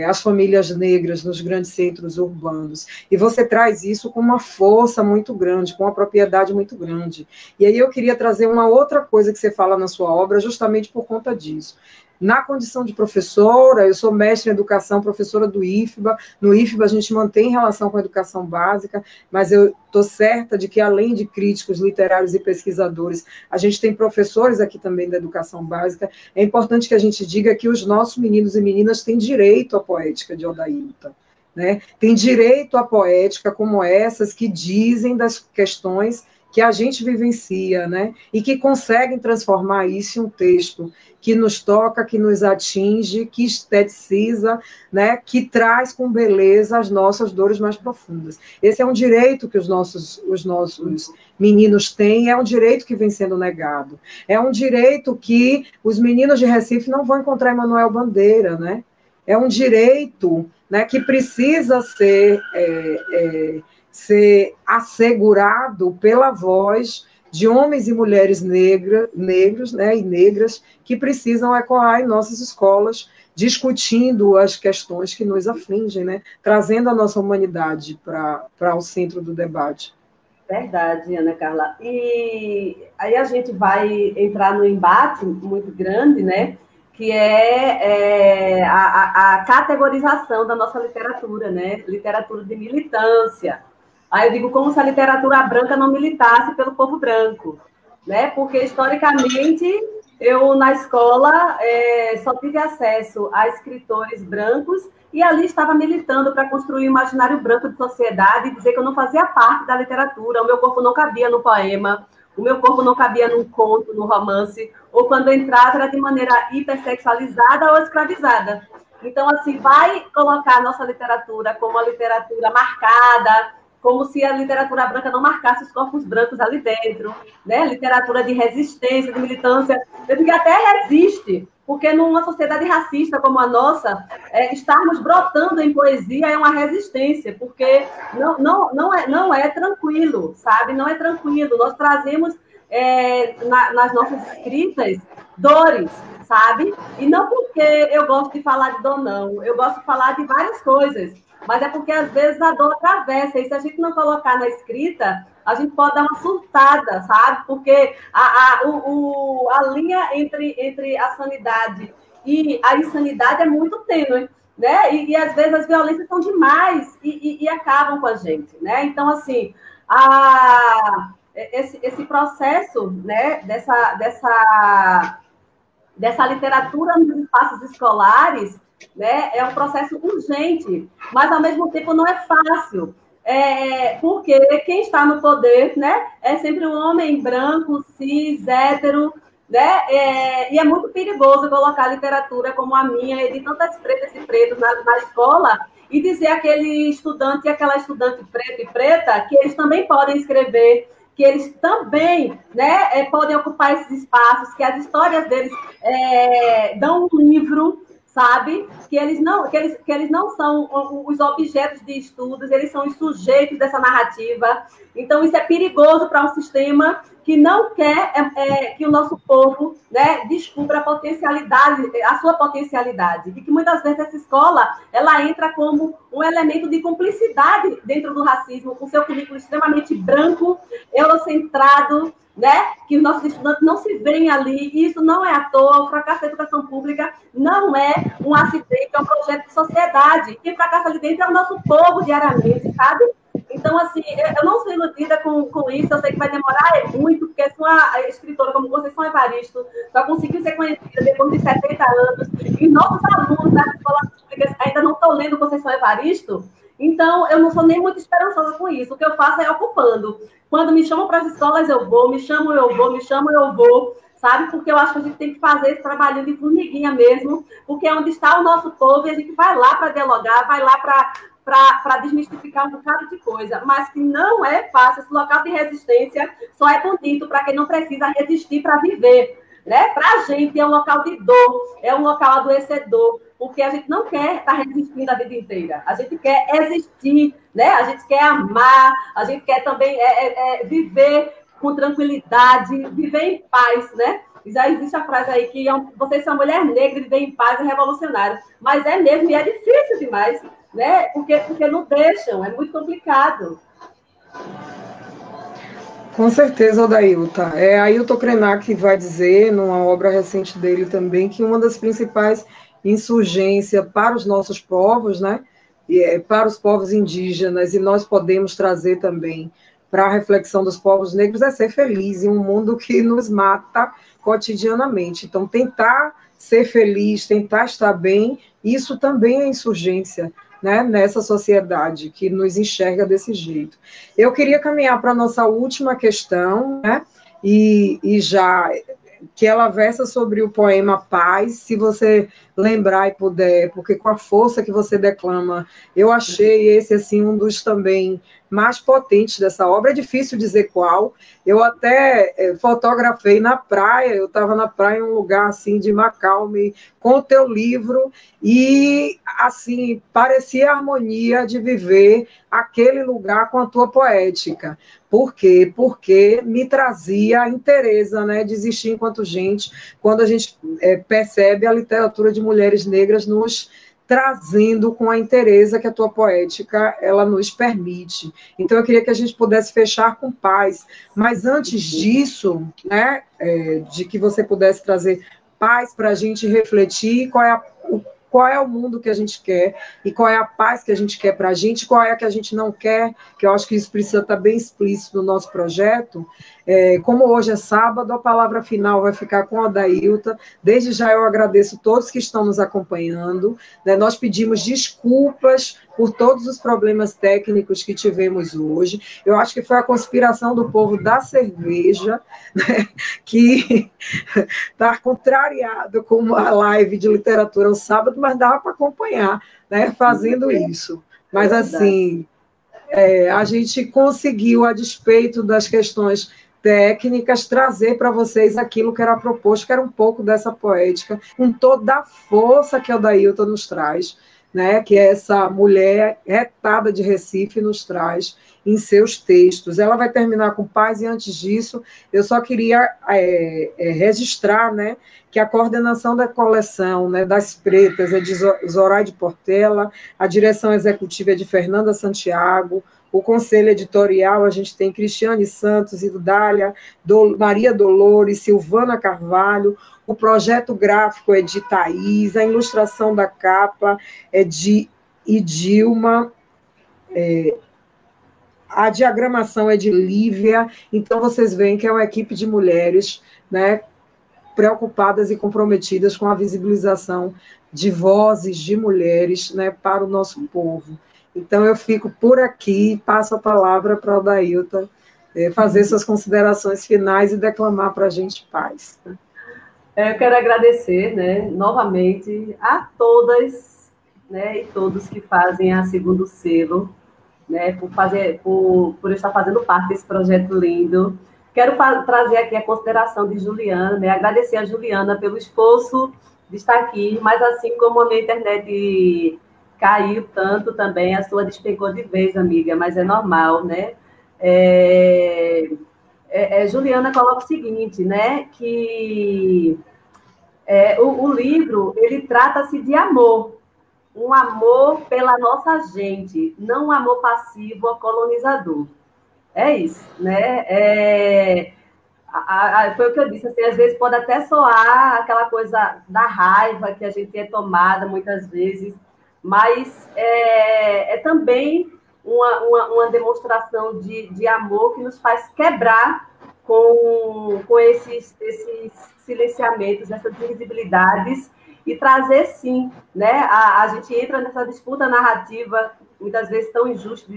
as famílias negras nos grandes centros urbanos. E você traz isso com uma força muito grande, com uma propriedade muito grande. E aí eu queria trazer uma outra coisa que você fala na sua obra, justamente por conta disso. Na condição de professora, eu sou mestre em educação, professora do IFBA. No IFBA a gente mantém relação com a educação básica, mas eu estou certa de que, além de críticos literários e pesquisadores, a gente tem professores aqui também da educação básica. É importante que a gente diga que os nossos meninos e meninas têm direito à poética de Odailton, né? Tem direito à poética como essas que dizem das questões que a gente vivencia, né? E que conseguem transformar isso em um texto que nos toca, que nos atinge, que esteticiza, né? Que traz com beleza as nossas dores mais profundas. Esse é um direito que os nossos meninos têm, é um direito que vem sendo negado. É um direito que os meninos de Recife não vão encontrar em Manuel Bandeira, né? É um direito, né, que precisa ser assegurado pela voz de homens e mulheres negros, né, e negras que precisam ecoar em nossas escolas, discutindo as questões que nos afligem, né, trazendo a nossa humanidade para o centro do debate. Verdade, Ana Carla. E aí a gente vai entrar no embate muito grande, né, que é a categorização da nossa literatura, né, literatura de militância. Aí eu digo como se a literatura branca não militasse pelo povo branco, né? Porque, historicamente, Eu, na escola, só tive acesso a escritores brancos e ali estava militando para construir um imaginário branco de sociedade e dizer que eu não fazia parte da literatura, o meu corpo não cabia no poema, o meu corpo não cabia num conto, no romance, ou quando eu entrava era de maneira hipersexualizada ou escravizada. Então, assim, vai colocar a nossa literatura como uma literatura marcada, como se a literatura branca não marcasse os corpos brancos ali dentro, né? Literatura de resistência, de militância. Eu digo que até resiste, porque numa sociedade racista como a nossa, estarmos brotando em poesia é uma resistência, porque não é tranquilo, sabe? Não é tranquilo. Nós trazemos nas nossas escritas dores, sabe? E não porque eu gosto de falar de dor, não. Eu gosto de falar de várias coisas. Mas é porque, às vezes, a dor atravessa. E se a gente não colocar na escrita, a gente pode dar uma surtada, sabe? Porque a linha entre a sanidade e a insanidade é muito tênue, né? E às vezes, as violências são demais e acabam com a gente, né? Então, assim, esse processo, né, dessa literatura nos espaços escolares, né, é um processo urgente, mas, ao mesmo tempo, não é fácil, porque quem está no poder, né, é sempre um homem branco, cis, hétero, né, e é muito perigoso colocar a literatura como a minha, e de tantas pretas e pretos na escola, e dizer àquele estudante e aquela estudante preta e preta que eles também podem escrever, que eles também, né, podem ocupar esses espaços, que as histórias deles dão um livro, sabe? Que eles não são os objetos de estudos, eles são os sujeitos dessa narrativa. Então, isso é perigoso para um sistema que não quer que o nosso povo, né, descubra a sua potencialidade. E que, muitas vezes, essa escola ela entra como um elemento de cumplicidade dentro do racismo, com seu currículo extremamente branco, eurocentrado, né? Que os nossos estudantes não se veem ali, e isso não é à toa. O fracasso da educação pública não é um acidente, é um projeto de sociedade. Quem fracassa ali dentro é o nosso povo diariamente, sabe? Então, assim, eu não sou iludida com isso, eu sei que vai demorar muito, porque uma escritora como Conceição Evaristo só conseguiu ser conhecida depois de 70 anos, e nossos alunos das escolas públicas ainda não estão lendo Conceição Evaristo. Então, eu não sou nem muito esperançosa com isso. O que eu faço é ocupando. Quando me chamam para as escolas, eu vou, me chamam, eu vou, me chamam, eu vou, sabe? Porque eu acho que a gente tem que fazer esse trabalho de formiguinha mesmo, porque é onde está o nosso povo, e a gente vai lá para dialogar, vai lá para desmistificar um bocado de coisa, mas que não é fácil. Esse local de resistência só é bonito para quem não precisa resistir para viver, né? Para a gente é um local de dor, é um local adoecedor, porque a gente não quer estar resistindo a vida inteira, a gente quer existir, né? A gente quer amar, a gente quer também viver com tranquilidade, viver em paz, né? Já existe a frase aí que vocês são mulher negra e viver em paz é revolucionário, mas é mesmo, e é difícil demais, né? Porque não deixam, é muito complicado. Com certeza, Odailton. Ailton Krenak vai dizer, numa obra recente dele também, que uma das principais insurgências para os nossos povos, né, para os povos indígenas, e nós podemos trazer também para a reflexão dos povos negros, é ser feliz em um mundo que nos mata cotidianamente. Então, tentar ser feliz, tentar estar bem, isso também é insurgência, né, nessa sociedade que nos enxerga desse jeito. Eu queria caminhar para a nossa última questão, né, e já que ela versa sobre o poema Paz, se você lembrar e puder, porque com a força que você declama, eu achei esse assim um dos também mais potentes dessa obra. É difícil dizer qual. Eu até fotografei na praia, eu estava na praia em um lugar assim de Macalme, com o teu livro, e assim, parecia a harmonia de viver aquele lugar com a tua poética. Por quê? Porque me trazia a interesa, né, de existir enquanto gente, quando a gente percebe a literatura de mulheres negras nos trazendo com a interesa que a tua poética ela nos permite. Então, eu queria que a gente pudesse fechar com paz, mas antes disso, né, de que você pudesse trazer paz para a gente refletir, qual é o mundo que a gente quer e qual é a paz que a gente quer para a gente, qual é a que a gente não quer, que eu acho que isso precisa estar bem explícito no nosso projeto. Como hoje é sábado, a palavra final vai ficar com a Adailton. Desde já eu agradeço todos que estão nos acompanhando, né? Nós pedimos desculpas por todos os problemas técnicos que tivemos hoje. Eu acho que foi a conspiração do povo da cerveja, né, que está contrariado com a live de literatura no sábado, mas dava para acompanhar, né, fazendo isso. Mas, assim, a gente conseguiu, a despeito das questões técnicas, trazer para vocês aquilo que era proposto, que era um pouco dessa poética, com toda a força que a Adailton nos traz, né, que essa mulher retada de Recife nos traz em seus textos. Ela vai terminar com Paz, e antes disso, eu só queria registrar, né, que a coordenação da coleção, né, das Pretas é de Zoraide Portela, a direção executiva é de Fernanda Santiago, o conselho editorial a gente tem Cristiane Santos, Idália, Maria Dolores, Silvana Carvalho, o projeto gráfico é de Thaís, a ilustração da capa é de Idilma, a diagramação é de Lívia. Então vocês veem que é uma equipe de mulheres, né, preocupadas e comprometidas com a visibilização de vozes de mulheres, né, para o nosso povo. Então, eu fico por aqui, passo a palavra para a Adailton fazer suas considerações finais e declamar para a gente paz. Eu quero agradecer, né, novamente a todas, né, e todos que fazem a Segundo Selo, né, por estar fazendo parte desse projeto lindo. Quero trazer aqui a consideração de Juliana, né, agradecer a Juliana pelo esforço de estar aqui, mas assim como a minha internet caiu tanto também, a sua despencou de vez, amiga, mas é normal, né? Juliana coloca o seguinte, né, que o livro, ele trata-se de amor, um amor pela nossa gente, não um amor passivo ou colonizador. É isso, né? Foi o que eu disse, assim, às vezes pode até soar aquela coisa da raiva que a gente é tomada muitas vezes, mas é também uma demonstração de amor que nos faz quebrar com esses silenciamentos, essas invisibilidades, e trazer, sim, né? A gente entra nessa disputa narrativa, muitas vezes tão injusta,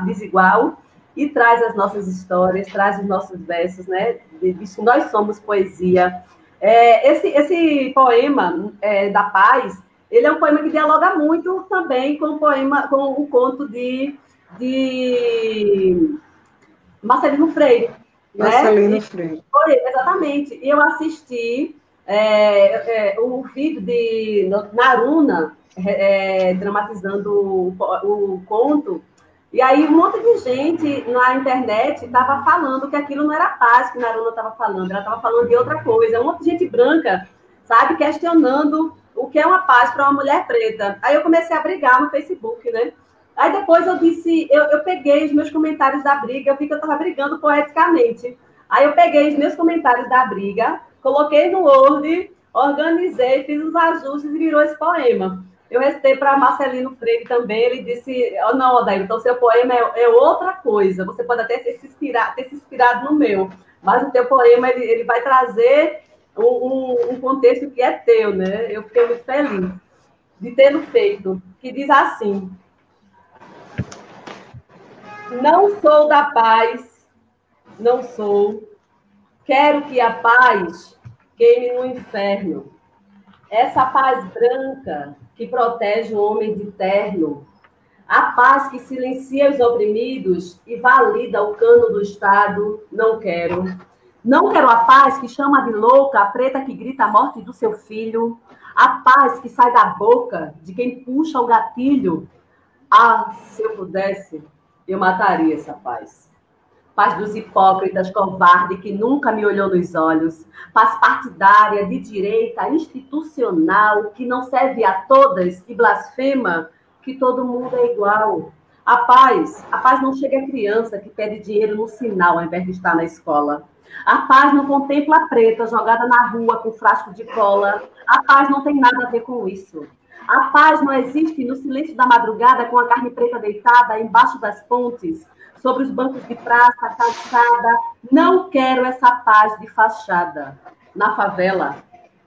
desigual, e traz as nossas histórias, traz os nossos versos, né? Diz que nós somos poesia. Esse poema da paz, ele é um poema que dialoga muito também com o conto de Marcelino Freire. Marcelino Freire. Exatamente. E eu assisti o vídeo de Naruna dramatizando o conto, e aí um monte de gente na internet estava falando que aquilo não era paz que Naruna estava falando, ela estava falando de outra coisa. Um monte de gente branca, sabe, questionando o que é uma paz para uma mulher preta. Aí eu comecei a brigar no Facebook, né? Aí depois eu disse, eu peguei os meus comentários da briga, eu vi que eu estava brigando poeticamente. Aí eu peguei os meus comentários da briga, coloquei no Word, organizei, fiz os ajustes e virou esse poema. Eu recitei para Marcelino Freire também, ele disse, não, Odair, então seu poema é outra coisa, você pode até ter se inspirado no meu, mas o teu poema ele vai trazer um contexto que é teu, né? Eu fiquei muito feliz de tê-lo feito, que diz assim: não sou da paz, não sou, quero que a paz queime no inferno, essa paz branca que protege o homem de terno, a paz que silencia os oprimidos e valida o cano do Estado, não quero. Não quero a paz que chama de louca a preta que grita a morte do seu filho, a paz que sai da boca de quem puxa o gatilho. Ah, se eu pudesse, eu mataria essa paz. Paz dos hipócritas, covarde, que nunca me olhou nos olhos. Paz partidária, de direita, institucional, que não serve a todas e blasfema que todo mundo é igual. A paz não chega a criança que pede dinheiro no sinal ao invés de estar na escola. A paz não contempla a preta jogada na rua com frasco de cola. A paz não tem nada a ver com isso. A paz não existe no silêncio da madrugada, com a carne preta deitada embaixo das pontes, sobre os bancos de praça, calçada. Não quero essa paz de fachada. Na favela,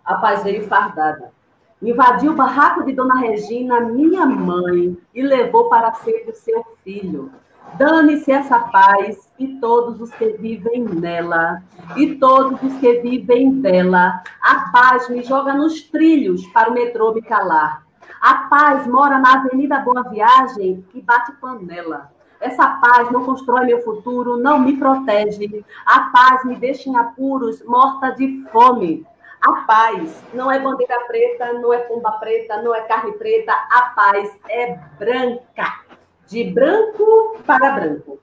a paz veio fardada. Invadiu o barraco de Dona Regina, minha mãe, e levou para sempre o seu filho. Dane-se essa paz e todos os que vivem nela, e todos os que vivem dela. A paz me joga nos trilhos para o metrô me calar. A paz mora na Avenida Boa Viagem e bate panela. Essa paz não constrói meu futuro, não me protege. A paz me deixa em apuros, morta de fome. A paz não é bandeira preta, não é pomba preta, não é carne preta. A paz é branca, de branco para branco.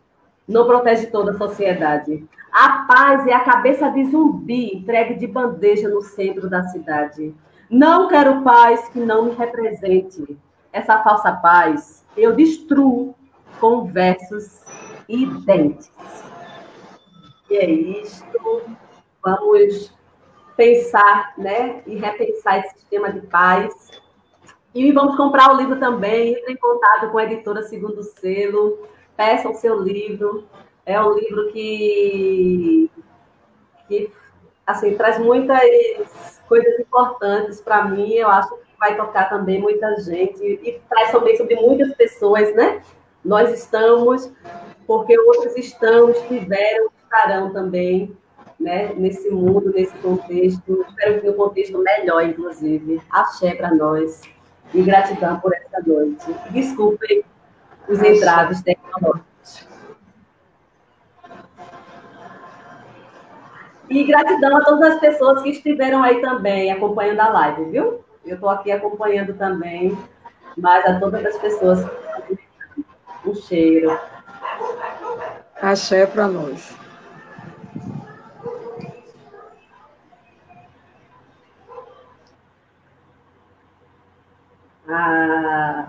Não protege toda a sociedade. A paz é a cabeça de zumbi entregue de bandeja no centro da cidade. Não quero paz que não me represente. Essa falsa paz eu destruo com versos e dentes. E é isto. Vamos pensar, né, e repensar esse sistema de paz. E vamos comprar o livro também, entre em contato com a editora Segundo Selo, peçam o seu livro. É um livro que assim, traz muitas coisas importantes para mim, eu acho que vai tocar também muita gente, e traz também sobre muitas pessoas, né? Nós estamos, porque outros estão, estiveram, estarão também, né, nesse mundo, nesse contexto. Espero que um contexto melhor, inclusive. Axé para nós. E gratidão por essa noite. Desculpem os entraves tecnológicos. E gratidão a todas as pessoas que estiveram aí também acompanhando a live, viu? Eu estou aqui acompanhando também, mas a todas as pessoas, um cheiro. Axé para nós. Ah,